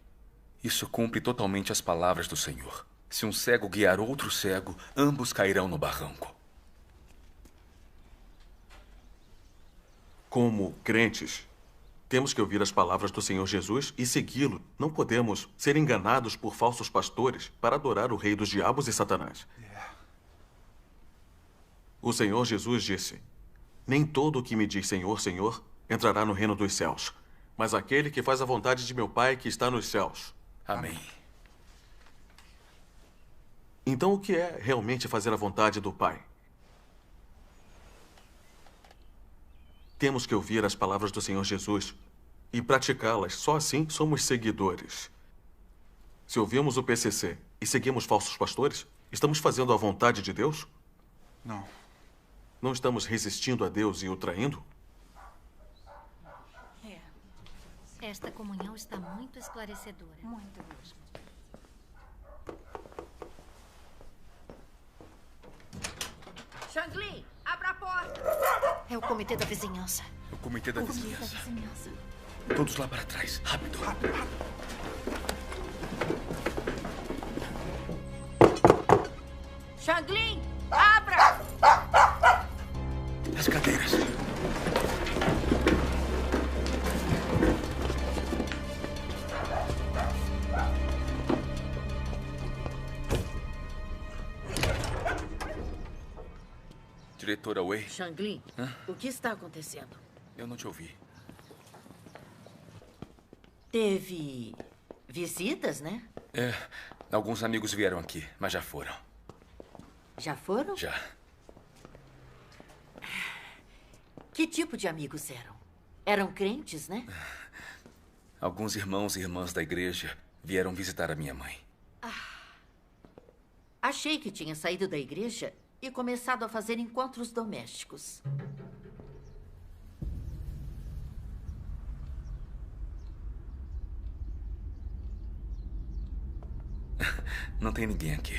Isso cumpre totalmente as palavras do Senhor. Se um cego guiar outro cego, ambos cairão no barranco. Como crentes, temos que ouvir as palavras do Senhor Jesus e segui-lo. Não podemos ser enganados por falsos pastores para adorar o rei dos diabos e Satanás. O Senhor Jesus disse: nem todo o que me diz Senhor, Senhor, entrará no reino dos céus, mas aquele que faz a vontade de meu Pai que está nos céus. Amém. Então, o que é realmente fazer a vontade do Pai? Temos que ouvir as palavras do Senhor Jesus e praticá-las. Só assim somos seguidores. Se ouvimos o PCC e seguimos falsos pastores, estamos fazendo a vontade de Deus? Não. Não estamos resistindo a Deus e o traindo? Esta comunhão está muito esclarecedora. Muito mesmo. Xangli, abra a porta! É o comitê da vizinhança. O comitê da vizinhança. Todos lá para trás. Rápido. Xangli, abra! As cadeiras. Diretora Wei? Shanglin, o que está acontecendo? Eu não te ouvi. Teve visitas, né? É, alguns amigos vieram aqui, mas já foram. Já foram? Já. Que tipo de amigos eram? Eram crentes, né? Alguns irmãos e irmãs da igreja vieram visitar a minha mãe. Achei que tinha saído da igreja e começado a fazer encontros domésticos. Não tem ninguém aqui.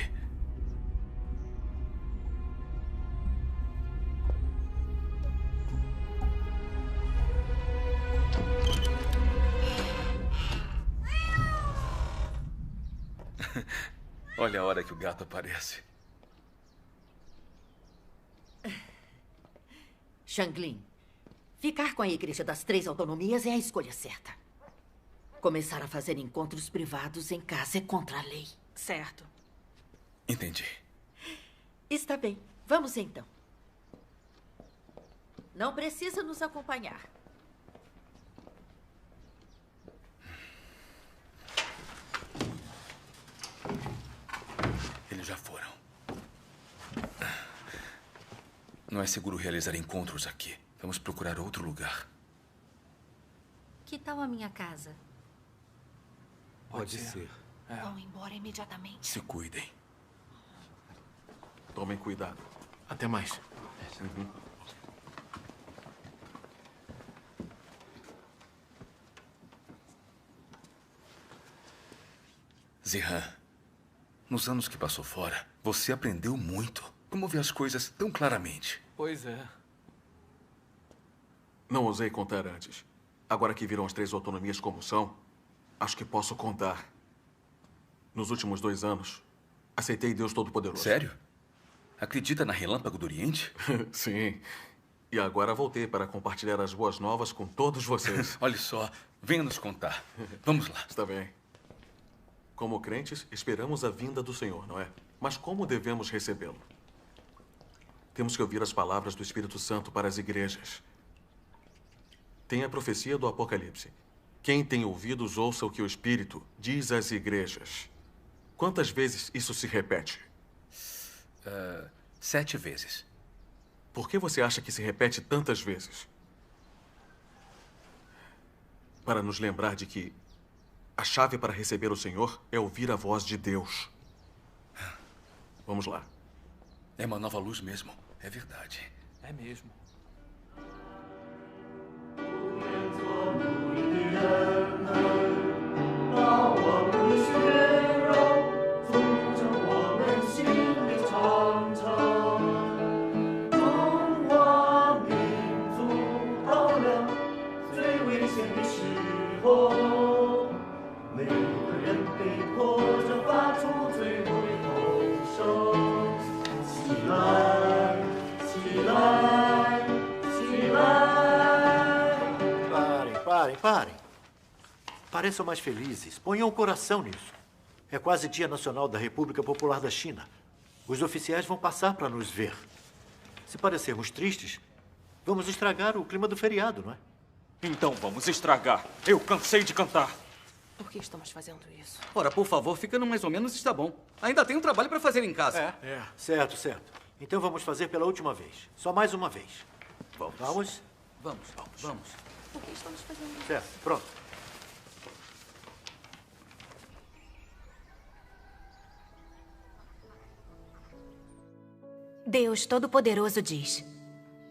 Olha a hora que o gato aparece. Shanglin, ficar com a Igreja das Três Autonomias é a escolha certa. Começar a fazer encontros privados em casa é contra a lei. Certo. Entendi. Está bem. Vamos então. Não precisa nos acompanhar. Eles já foram. Não é seguro realizar encontros aqui. Vamos procurar outro lugar. Que tal a minha casa? Pode ser. Vão embora imediatamente. Se cuidem. Tomem cuidado. Até mais. Zihan, nos anos que passou fora, você aprendeu muito. Como vê as coisas tão claramente. Pois é. Não ousei contar antes. Agora que viram as três autonomias como são, acho que posso contar. Nos últimos 2 anos, aceitei Deus Todo-Poderoso. Sério? Acredita na Relâmpago do Oriente? Sim. E agora voltei para compartilhar as boas novas com todos vocês. Olha só, venha nos contar. Vamos lá. Está bem. Como crentes, esperamos a vinda do Senhor, não é? Mas como devemos recebê-lo? Temos que ouvir as palavras do Espírito Santo para as igrejas. Tem a profecia do Apocalipse. Quem tem ouvidos, ouça o que o Espírito diz às igrejas. Quantas vezes isso se repete? 7 vezes. Por que você acha que se repete tantas vezes? Para nos lembrar de que a chave para receber o Senhor é ouvir a voz de Deus. Vamos lá. É uma nova luz mesmo. É verdade. É mesmo. Parem. Pareçam mais felizes. Ponham o coração nisso. É quase Dia Nacional da República Popular da China. Os oficiais vão passar para nos ver. Se parecermos tristes, vamos estragar o clima do feriado, não é? Então vamos estragar. Eu cansei de cantar. Por que estamos fazendo isso? Ora, por favor, ficando mais ou menos está bom. Ainda tem um trabalho para fazer em casa. Certo. Então vamos fazer pela última vez. Só mais uma vez. Vamos? Vamos. Por que estamos fazendo isso? Certo, pronto. Deus Todo-Poderoso diz: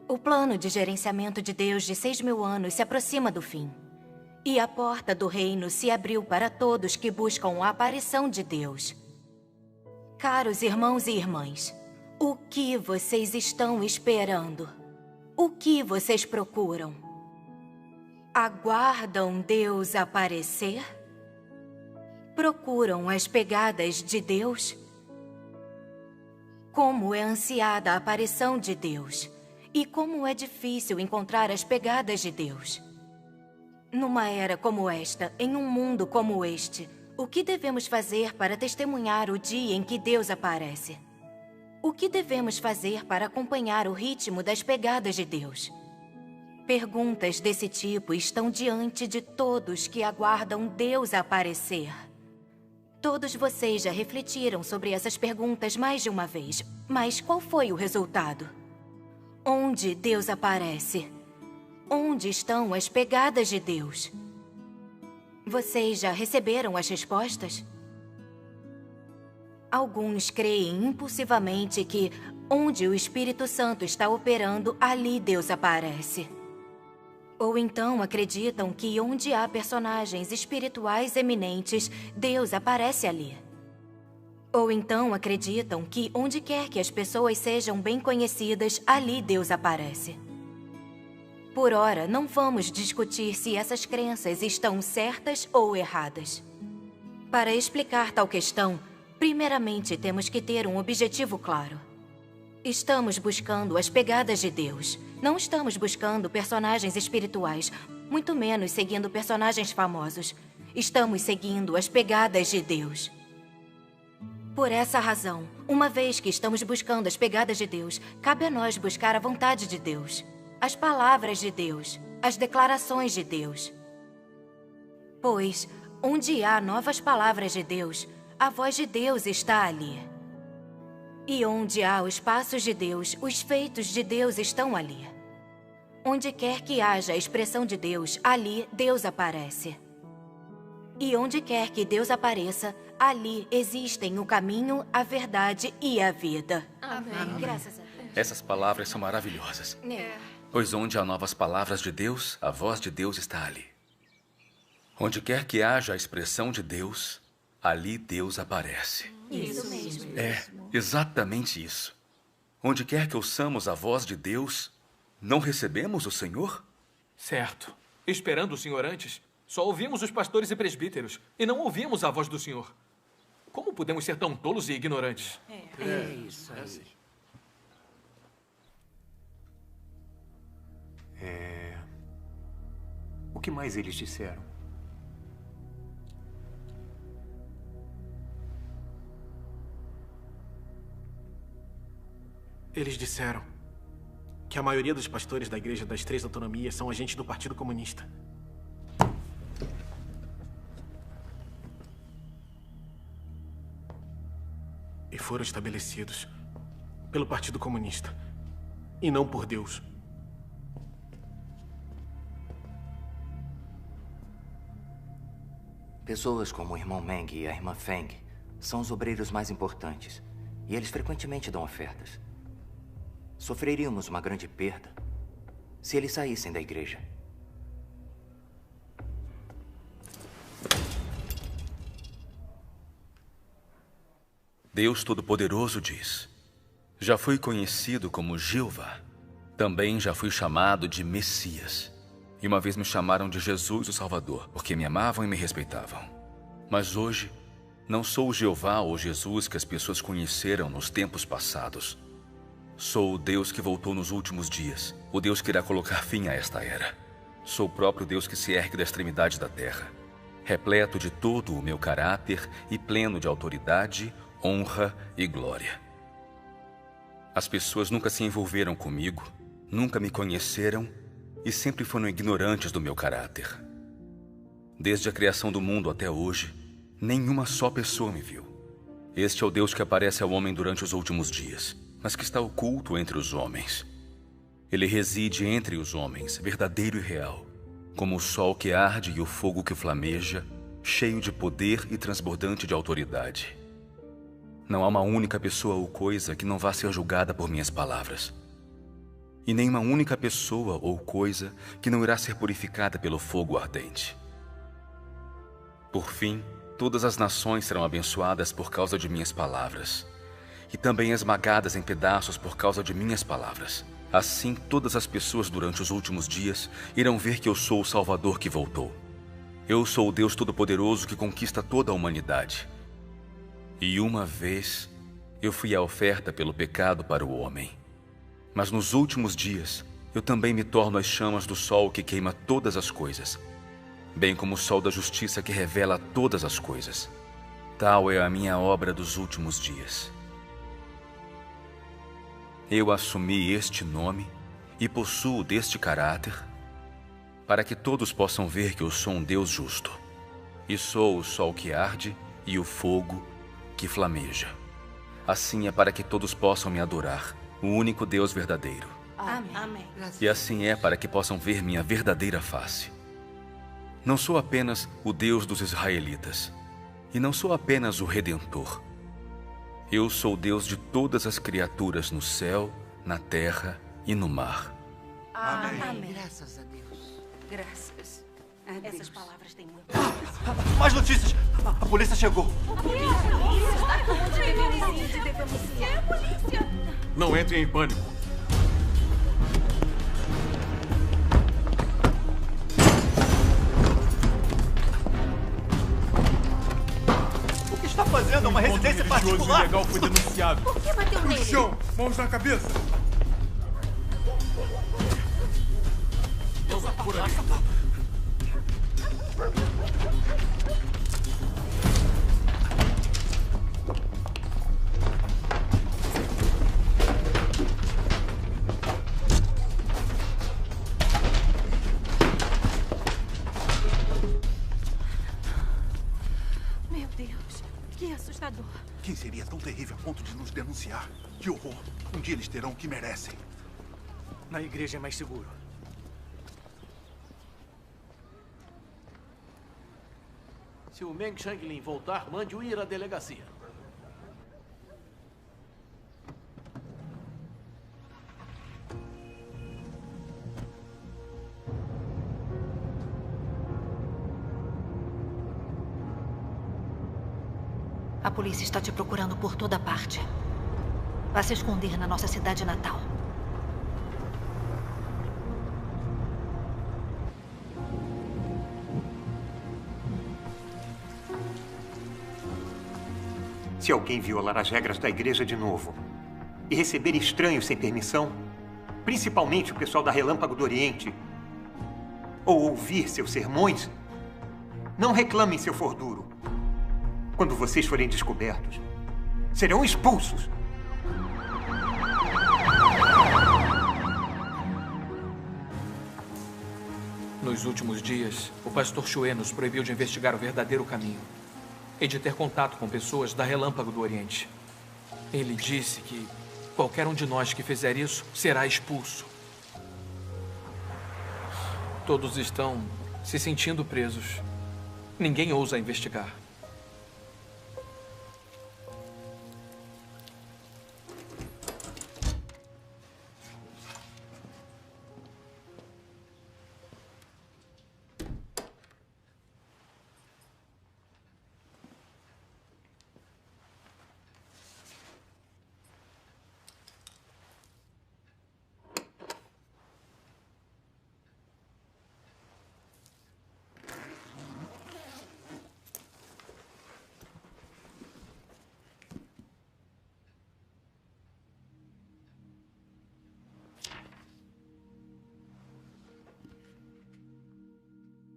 o plano de gerenciamento de Deus de 6.000 anos se aproxima do fim. E a porta do reino se abriu para todos que buscam a aparição de Deus. Caros irmãos e irmãs, o que vocês estão esperando? O que vocês procuram? Aguardam Deus aparecer? Procuram as pegadas de Deus? Como é ansiada a aparição de Deus e como é difícil encontrar as pegadas de Deus. Numa era como esta, em um mundo como este, o que devemos fazer para testemunhar o dia em que Deus aparece? O que devemos fazer para acompanhar o ritmo das pegadas de Deus? Perguntas desse tipo estão diante de todos que aguardam Deus aparecer. Todos vocês já refletiram sobre essas perguntas mais de uma vez, mas qual foi o resultado? Onde Deus aparece? Onde estão as pegadas de Deus? Vocês já receberam as respostas? Alguns creem impulsivamente que, onde o Espírito Santo está operando, ali Deus aparece. Ou então acreditam que onde há personagens espirituais eminentes, Deus aparece ali. Ou então acreditam que onde quer que as pessoas sejam bem conhecidas, ali Deus aparece. Por ora, não vamos discutir se essas crenças estão certas ou erradas. Para explicar tal questão, primeiramente temos que ter um objetivo claro. Estamos buscando as pegadas de Deus. Não estamos buscando personagens espirituais, muito menos seguindo personagens famosos. Estamos seguindo as pegadas de Deus. Por essa razão, uma vez que estamos buscando as pegadas de Deus, cabe a nós buscar a vontade de Deus, as palavras de Deus, as declarações de Deus. Pois, onde há novas palavras de Deus, a voz de Deus está ali. E onde há os passos de Deus, os feitos de Deus estão ali. Onde quer que haja a expressão de Deus, ali Deus aparece. E onde quer que Deus apareça, ali existem o caminho, a verdade e a vida. Amém. Graças a Deus. Essas palavras são maravilhosas. Pois onde há novas palavras de Deus, a voz de Deus está ali. Onde quer que haja a expressão de Deus, ali Deus aparece. Isso mesmo. É, exatamente isso. Onde quer que ouçamos a voz de Deus, não recebemos o Senhor? Certo. Esperando o Senhor antes, só ouvimos os pastores e presbíteros e não ouvimos a voz do Senhor. Como podemos ser tão tolos e ignorantes? É isso aí. O que mais eles disseram? Eles disseram que a maioria dos pastores da Igreja das Três Autonomias são agentes do Partido Comunista. E foram estabelecidos pelo Partido Comunista e não por Deus. Pessoas como o irmão Meng e a irmã Feng são os obreiros mais importantes e eles frequentemente dão ofertas. Sofreríamos uma grande perda se eles saíssem da igreja. Deus Todo-Poderoso diz: já fui conhecido como Jeová. Também já fui chamado de Messias. E uma vez me chamaram de Jesus o Salvador, porque me amavam e me respeitavam. Mas hoje, não sou o Jeová ou Jesus que as pessoas conheceram nos tempos passados. Sou o Deus que voltou nos últimos dias, o Deus que irá colocar fim a esta era. Sou o próprio Deus que se ergue da extremidade da terra, repleto de todo o meu caráter e pleno de autoridade, honra e glória. As pessoas nunca se envolveram comigo, nunca me conheceram e sempre foram ignorantes do meu caráter. Desde a criação do mundo até hoje, nenhuma só pessoa me viu. Este é o Deus que aparece ao homem durante os últimos dias, mas que está oculto entre os homens. Ele reside entre os homens, verdadeiro e real, como o sol que arde e o fogo que flameja, cheio de poder e transbordante de autoridade. Não há uma única pessoa ou coisa que não vá ser julgada por minhas palavras. E nem uma única pessoa ou coisa que não irá ser purificada pelo fogo ardente. Por fim, todas as nações serão abençoadas por causa de minhas palavras, e também esmagadas em pedaços por causa de minhas palavras. Assim, todas as pessoas durante os últimos dias irão ver que eu sou o Salvador que voltou. Eu sou o Deus Todo-Poderoso que conquista toda a humanidade. E uma vez, eu fui a oferta pelo pecado para o homem. Mas nos últimos dias, eu também me torno as chamas do sol que queima todas as coisas, bem como o sol da justiça que revela todas as coisas. Tal é a minha obra dos últimos dias. Eu assumi este nome e possuo deste caráter para que todos possam ver que eu sou um Deus justo. E sou o sol que arde e o fogo que flameja. Assim é para que todos possam me adorar, o único Deus verdadeiro. Amém. E assim é para que possam ver minha verdadeira face. Não sou apenas o Deus dos israelitas, e não sou apenas o Redentor. Eu sou o Deus de todas as criaturas no céu, na terra e no mar. Amém. Graças a Deus. Graças. Essas palavras têm muito. Mais notícias! A polícia chegou. Não entre em pânico. O que está fazendo? Uma residência particular? Ilegal foi denunciado. Por que bateu No nele? chão, mãos na cabeça. Por ali. Meu Deus, que assustador. Quem seria tão terrível a ponto de nos denunciar? Que horror. Um dia eles terão o que merecem. Na igreja é mais seguro. Se o Meng Shanglin voltar, mande-o ir à delegacia. A polícia está te procurando por toda parte. Vá se esconder na nossa cidade natal. Se alguém violar as regras da igreja de novo e receber estranhos sem permissão, principalmente o pessoal da Relâmpago do Oriente, ou ouvir seus sermões, não reclamem se eu for duro. Quando vocês forem descobertos, serão expulsos. Nos últimos dias, o pastor Chue nos proibiu de investigar o verdadeiro caminho e de ter contato com pessoas da Relâmpago do Oriente. Ele disse que qualquer um de nós que fizer isso será expulso. Todos estão se sentindo presos. Ninguém ousa investigar.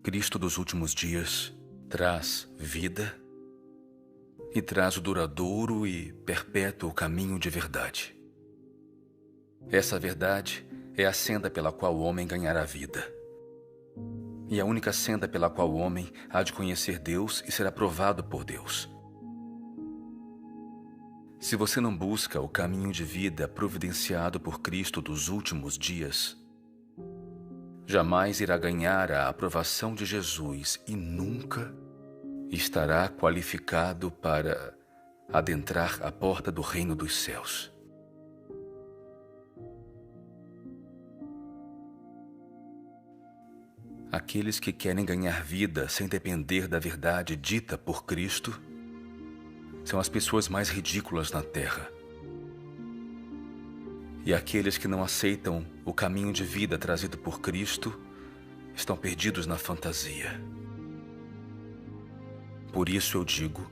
Cristo dos últimos dias traz vida e traz o duradouro e perpétuo caminho de verdade. Essa verdade é a senda pela qual o homem ganhará vida. E a única senda pela qual o homem há de conhecer Deus e ser aprovado por Deus. Se você não busca o caminho de vida providenciado por Cristo dos últimos dias, jamais irá ganhar a aprovação de Jesus e nunca estará qualificado para adentrar a porta do reino dos céus. Aqueles que querem ganhar vida sem depender da verdade dita por Cristo são as pessoas mais ridículas na terra. E aqueles que não aceitam o caminho de vida trazido por Cristo estão perdidos na fantasia. Por isso eu digo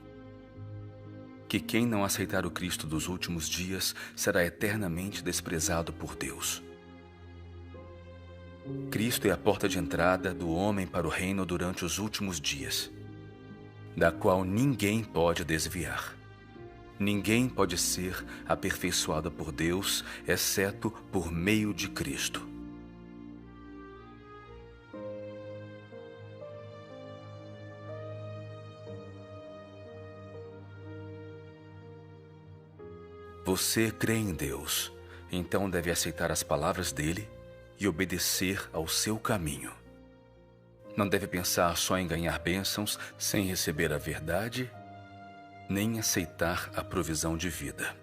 que quem não aceitar o Cristo dos últimos dias será eternamente desprezado por Deus. Cristo é a porta de entrada do homem para o reino durante os últimos dias, da qual ninguém pode desviar. Ninguém pode ser aperfeiçoado por Deus, exceto por meio de Cristo. Você crê em Deus, então deve aceitar as palavras dele e obedecer ao seu caminho. Não deve pensar só em ganhar bênçãos sem receber a verdade, nem aceitar a provisão de vida.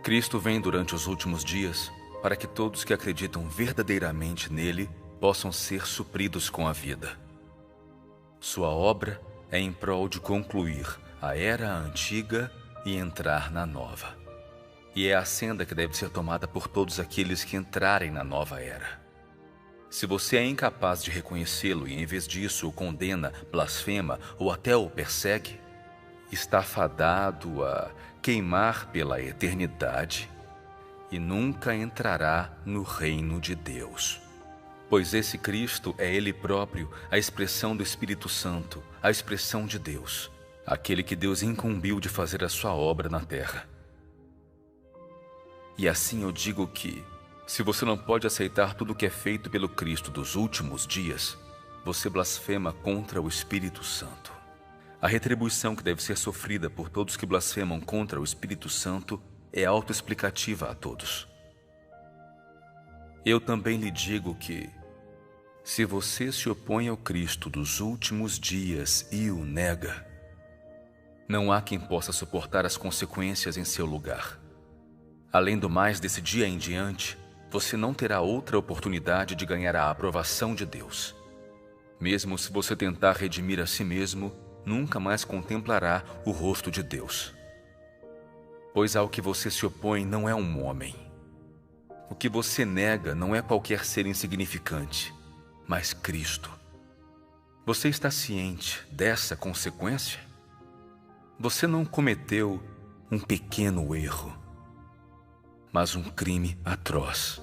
Cristo vem durante os últimos dias para que todos que acreditam verdadeiramente nele possam ser supridos com a vida. Sua obra é em prol de concluir a era antiga e entrar na nova. E é a senda que deve ser tomada por todos aqueles que entrarem na nova era. Se você é incapaz de reconhecê-lo e em vez disso o condena, blasfema ou até o persegue, está fadado a queimar pela eternidade e nunca entrará no reino de Deus. Pois esse Cristo é Ele próprio, a expressão do Espírito Santo, a expressão de Deus, aquele que Deus incumbiu de fazer a sua obra na terra. E assim eu digo que, se você não pode aceitar tudo o que é feito pelo Cristo dos últimos dias, você blasfema contra o Espírito Santo. A retribuição que deve ser sofrida por todos que blasfemam contra o Espírito Santo é autoexplicativa a todos. Eu também lhe digo que, se você se opõe ao Cristo dos últimos dias e o nega, não há quem possa suportar as consequências em seu lugar. Além do mais, desse dia em diante, você não terá outra oportunidade de ganhar a aprovação de Deus. Mesmo se você tentar redimir a si mesmo, nunca mais contemplará o rosto de Deus. Pois ao que você se opõe não é um homem. O que você nega não é qualquer ser insignificante, mas Cristo. Você está ciente dessa consequência? Você não cometeu um pequeno erro, mas um crime atroz.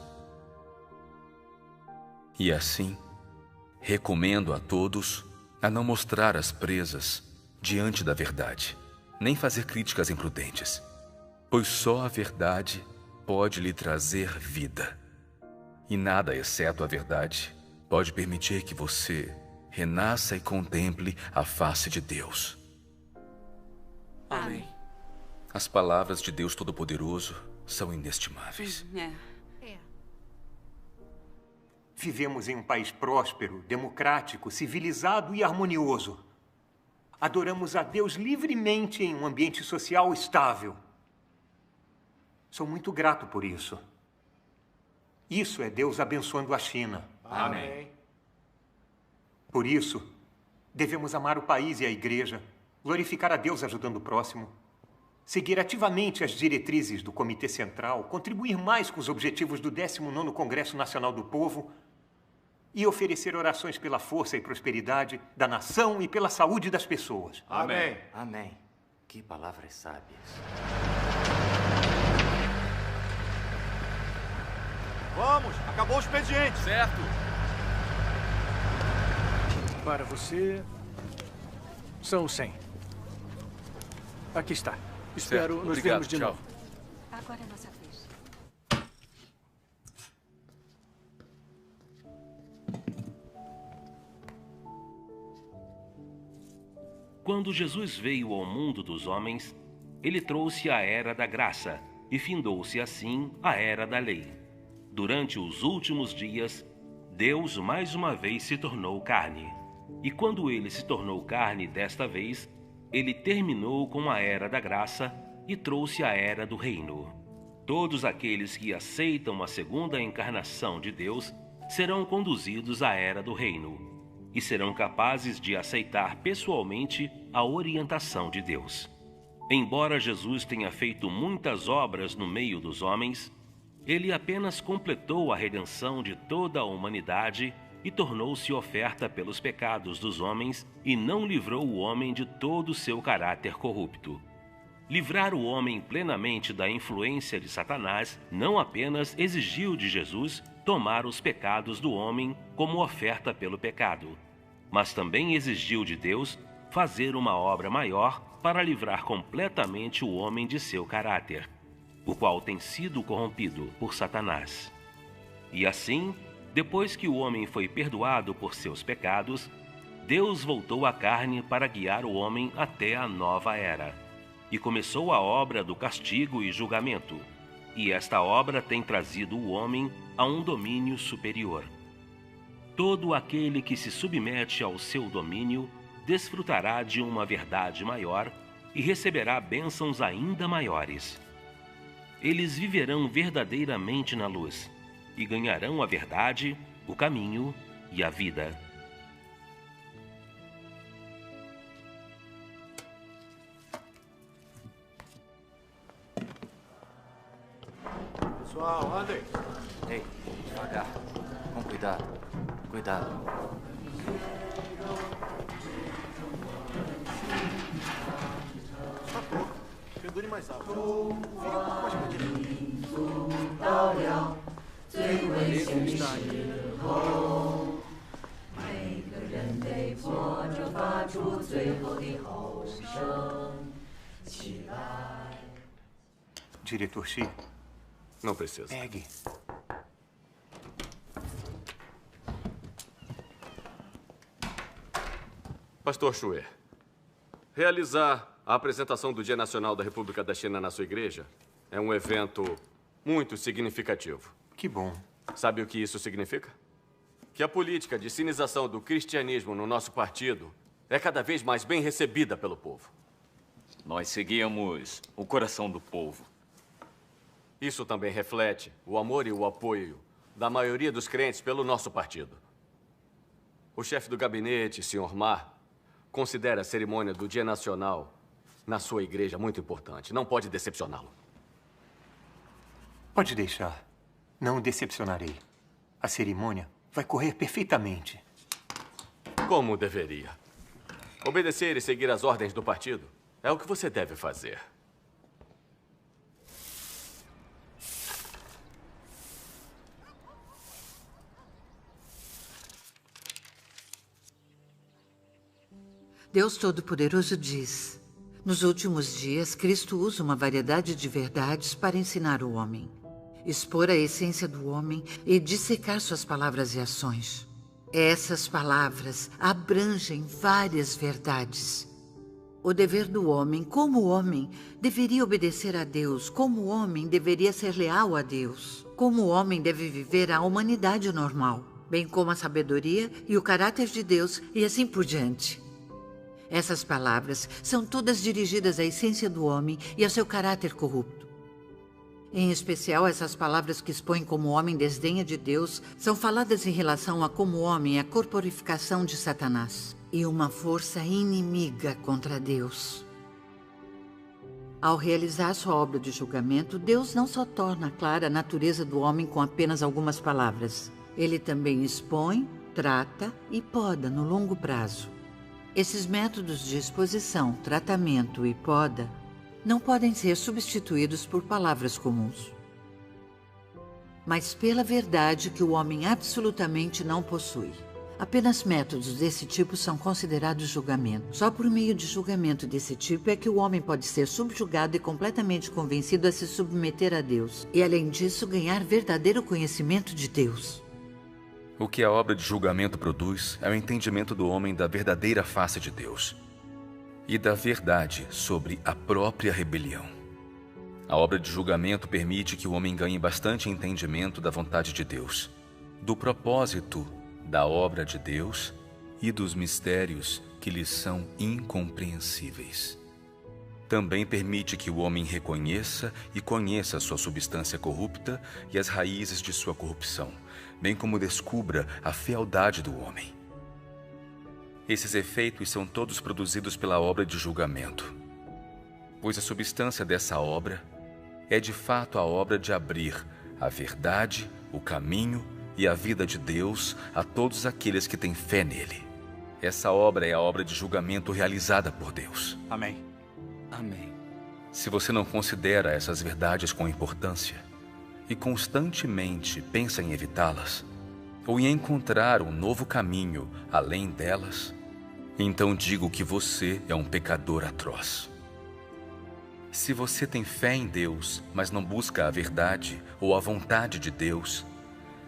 E assim, recomendo a todos a não mostrar as presas diante da verdade, nem fazer críticas imprudentes, pois só a verdade pode lhe trazer vida. E nada, exceto a verdade, pode permitir que você renasça e contemple a face de Deus. Amém. As palavras de Deus Todo-Poderoso são inestimáveis. Vivemos em um país próspero, democrático, civilizado e harmonioso. Adoramos a Deus livremente em um ambiente social estável. Sou muito grato por isso. Isso é Deus abençoando a China. Amém. Por isso, devemos amar o país e a igreja, glorificar a Deus ajudando o próximo, seguir ativamente as diretrizes do Comitê Central, contribuir mais com os objetivos do 19º Congresso Nacional do Povo e oferecer orações pela força e prosperidade da nação e pela saúde das pessoas. Amém. Amém. Que palavras sábias. Vamos, acabou o expediente. Certo. Para você, são 100. Aqui está. Espero nos Obrigado, vermos de tchau. novo. Agora é nossa vez. Quando Jesus veio ao mundo dos homens, ele trouxe a era da graça e findou-se assim a era da lei. Durante os últimos dias, Deus mais uma vez se tornou carne. E quando ele se tornou carne desta vez, ele terminou com a era da graça e trouxe a era do reino. Todos aqueles que aceitam a segunda encarnação de Deus serão conduzidos à era do reino e serão capazes de aceitar pessoalmente a orientação de Deus. Embora Jesus tenha feito muitas obras no meio dos homens, Ele apenas completou a redenção de toda a humanidade e tornou-se oferta pelos pecados dos homens e não livrou o homem de todo o seu caráter corrupto. Livrar o homem plenamente da influência de Satanás não apenas exigiu de Jesus tomar os pecados do homem como oferta pelo pecado, mas também exigiu de Deus fazer uma obra maior para livrar completamente o homem de seu caráter, o qual tem sido corrompido por Satanás. E assim, depois que o homem foi perdoado por seus pecados, Deus voltou à carne para guiar o homem até a nova era, e começou a obra do castigo e julgamento. E esta obra tem trazido o homem a um domínio superior. Todo aquele que se submete ao seu domínio desfrutará de uma verdade maior e receberá bênçãos ainda maiores. Eles viverão verdadeiramente na luz e ganharão a verdade, o caminho e a vida. Pessoal, andem. Ei, devagar. Com cuidado. Cuidado. Só pouco. Pendure mais alto. Fica um pouco mais pra direita. Diretor Xi. Não precisa. Pegue. Pastor Xue, realizar a apresentação do Dia Nacional da República da China na sua igreja é um evento muito significativo. Que bom. Sabe o que isso significa? Que a política de sinização do cristianismo no nosso partido é cada vez mais bem recebida pelo povo. Nós seguíamos o coração do povo. Isso também reflete o amor e o apoio da maioria dos crentes pelo nosso partido. O chefe do gabinete, Sr. Ma, considera a cerimônia do Dia Nacional na sua igreja muito importante. Não pode decepcioná-lo. Pode deixar. Não o decepcionarei. A cerimônia vai correr perfeitamente. Como deveria. Obedecer e seguir as ordens do partido é o que você deve fazer. Deus Todo-Poderoso diz: nos últimos dias, Cristo usa uma variedade de verdades para ensinar o homem, expor a essência do homem e dissecar suas palavras e ações. Essas palavras abrangem várias verdades. O dever do homem, como homem, deveria obedecer a Deus. Como homem, deveria ser leal a Deus. Como homem, deve viver a humanidade normal, bem como a sabedoria e o caráter de Deus e assim por diante. Essas palavras são todas dirigidas à essência do homem e ao seu caráter corrupto. Em especial, essas palavras que expõem como o homem desdenha de Deus são faladas em relação a como o homem é a corporificação de Satanás e uma força inimiga contra Deus. Ao realizar sua obra de julgamento, Deus não só torna clara a natureza do homem com apenas algumas palavras. Ele também expõe, trata e poda no longo prazo. Esses métodos de exposição, tratamento e poda não podem ser substituídos por palavras comuns, mas pela verdade que o homem absolutamente não possui. Apenas métodos desse tipo são considerados julgamento. Só por meio de julgamento desse tipo é que o homem pode ser subjugado e completamente convencido a se submeter a Deus, e além disso ganhar verdadeiro conhecimento de Deus. O que a obra de julgamento produz é o entendimento do homem da verdadeira face de Deus e da verdade sobre a própria rebelião. A obra de julgamento permite que o homem ganhe bastante entendimento da vontade de Deus, do propósito da obra de Deus e dos mistérios que lhes são incompreensíveis. Também permite que o homem reconheça e conheça sua substância corrupta e as raízes de sua corrupção, bem como descubra a fealdade do homem. Esses efeitos são todos produzidos pela obra de julgamento, pois a substância dessa obra é de fato a obra de abrir a verdade, o caminho e a vida de Deus a todos aqueles que têm fé nele. Essa obra é a obra de julgamento realizada por Deus. Amém. Amém. Se você não considera essas verdades com importância e constantemente pensa em evitá-las, ou em encontrar um novo caminho além delas, então digo que você é um pecador atroz. Se você tem fé em Deus, mas não busca a verdade ou a vontade de Deus,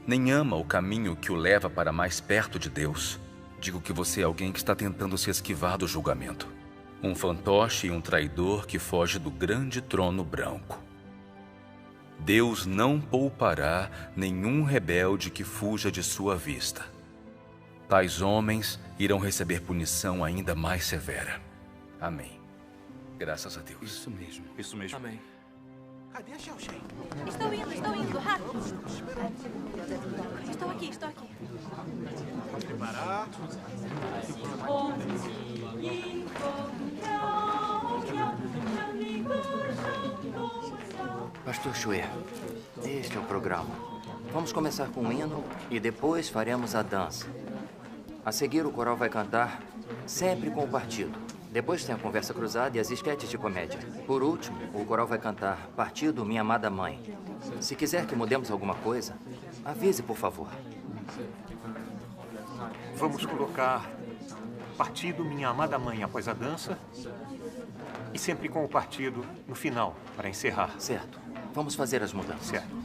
nem ama o caminho que o leva para mais perto de Deus, digo que você é alguém que está tentando se esquivar do julgamento. Um fantoche e um traidor que foge do grande trono branco. Deus não poupará nenhum rebelde que fuja de sua vista. Tais homens irão receber punição ainda mais severa. Amém. Graças a Deus. Isso mesmo. Isso mesmo. Amém. Cadê a Xiaoxin? Estou indo, rápido. Estou aqui. Preparar. Pastor Shui, este é o programa. Vamos começar com um hino e depois faremos a dança. A seguir, o coral vai cantar sempre com o partido. Depois tem a conversa cruzada e as esquetes de comédia. Por último, o coral vai cantar Partido, Minha Amada Mãe. Se quiser que mudemos alguma coisa, avise, por favor. Vamos colocar Partido, Minha Amada Mãe após a dança e sempre com o partido no final, para encerrar. Certo. Vamos fazer as mudanças. Certo.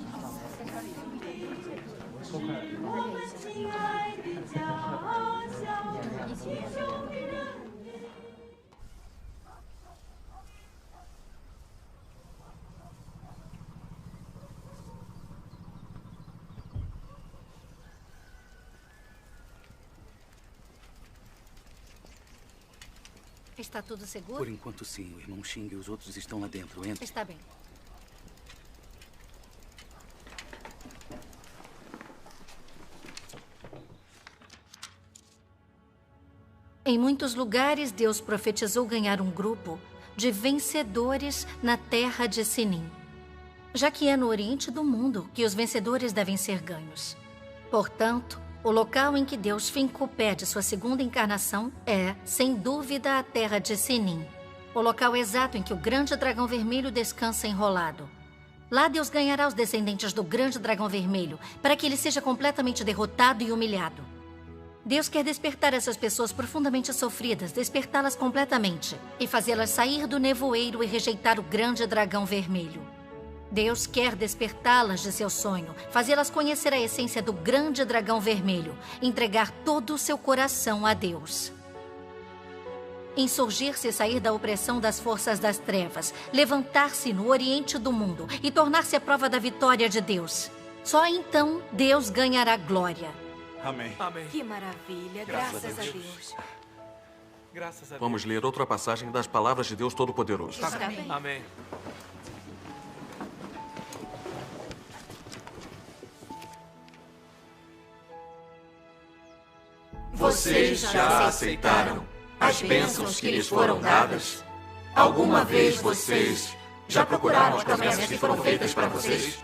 Está tudo seguro? Por enquanto, sim. O irmão Xing e os outros estão lá dentro. Entre. Está bem. Em muitos lugares, Deus profetizou ganhar um grupo de vencedores na terra de Sinim, já que é no oriente do mundo que os vencedores devem ser ganhos. Portanto, o local em que Deus fincou o pé de sua segunda encarnação é, sem dúvida, a terra de Sinim, o local exato em que o grande dragão vermelho descansa enrolado. Lá Deus ganhará os descendentes do grande dragão vermelho, para que ele seja completamente derrotado e humilhado. Deus quer despertar essas pessoas profundamente sofridas, despertá-las completamente e fazê-las sair do nevoeiro e rejeitar o grande dragão vermelho. Deus quer despertá-las de seu sonho, fazê-las conhecer a essência do grande dragão vermelho, entregar todo o seu coração a Deus. Insurgir-se e sair da opressão das forças das trevas, levantar-se no oriente do mundo e tornar-se a prova da vitória de Deus. Só então Deus ganhará glória. Amém. Amém. Que maravilha. Graças a Deus. Graças a Deus. Vamos ler outra passagem das palavras de Deus Todo-Poderoso. Está bem. Amém. Vocês já aceitaram as bênçãos que lhes foram dadas? Alguma vez vocês já procuraram as promessas que foram feitas para vocês?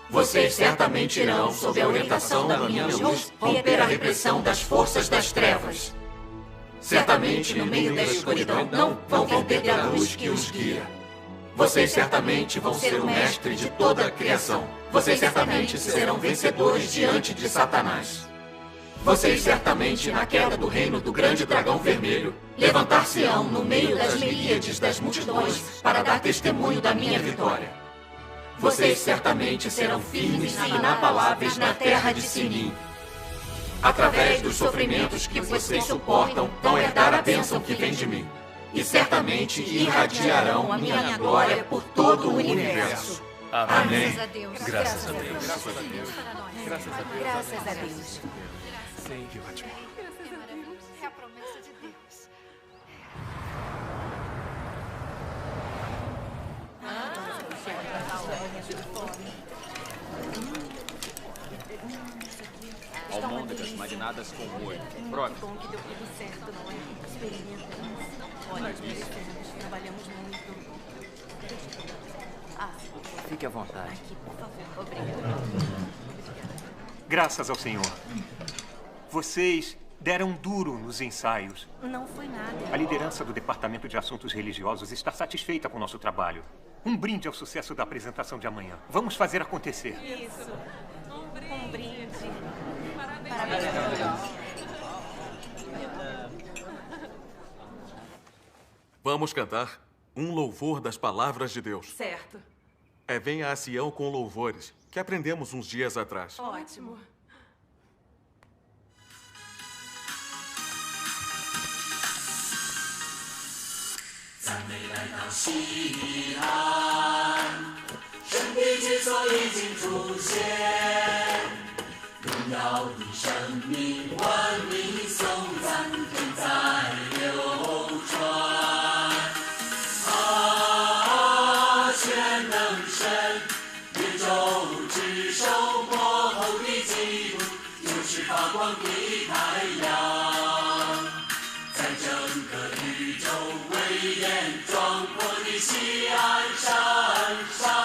Vocês certamente irão, sob a orientação da minha luz, romper a repressão das forças das trevas. Certamente, no meio da escuridão, não vão perder a luz que os guia. Vocês certamente vão ser o mestre de toda a criação. Vocês certamente serão vencedores diante de Satanás. Vocês certamente, na queda do reino do grande dragão vermelho, levantar-se-ão no meio das miríades das multidões para dar testemunho da minha vitória. Vocês certamente serão firmes e inabaláveis na terra de Sinim. Através dos sofrimentos que vocês suportam, vão herdar a bênção que vem de mim. E certamente irradiarão a minha glória por todo o universo. Amém. Graças a Deus. Graças a Deus. Graças a Deus. Graças a Deus. Graças a Deus. Sim, que ótimo. É a promessa de Deus. Almôndegas marinadas com molho. Pronto. Bom que deu tudo certo, não é? Experimenta. Olha, nós trabalhamos muito. Fique à vontade. Aqui, por favor. Obrigada. Graças ao Senhor. Vocês deram duro nos ensaios. Não foi nada. A liderança do Departamento de Assuntos Religiosos está satisfeita com o nosso trabalho. Um brinde ao sucesso da apresentação de amanhã. Vamos fazer acontecer. Isso. Um brinde. Parabéns. Vamos cantar um louvor das palavras de Deus. Certo. Venha a Sião com louvores, que aprendemos uns dias atrás. Ótimo.神的之所已经出现，荣耀的生命，万民颂赞，正在流传。全能神，宇宙之首，幕后的基督，就是发光的太阳，在整个宇宙威严壮阔的西安山上。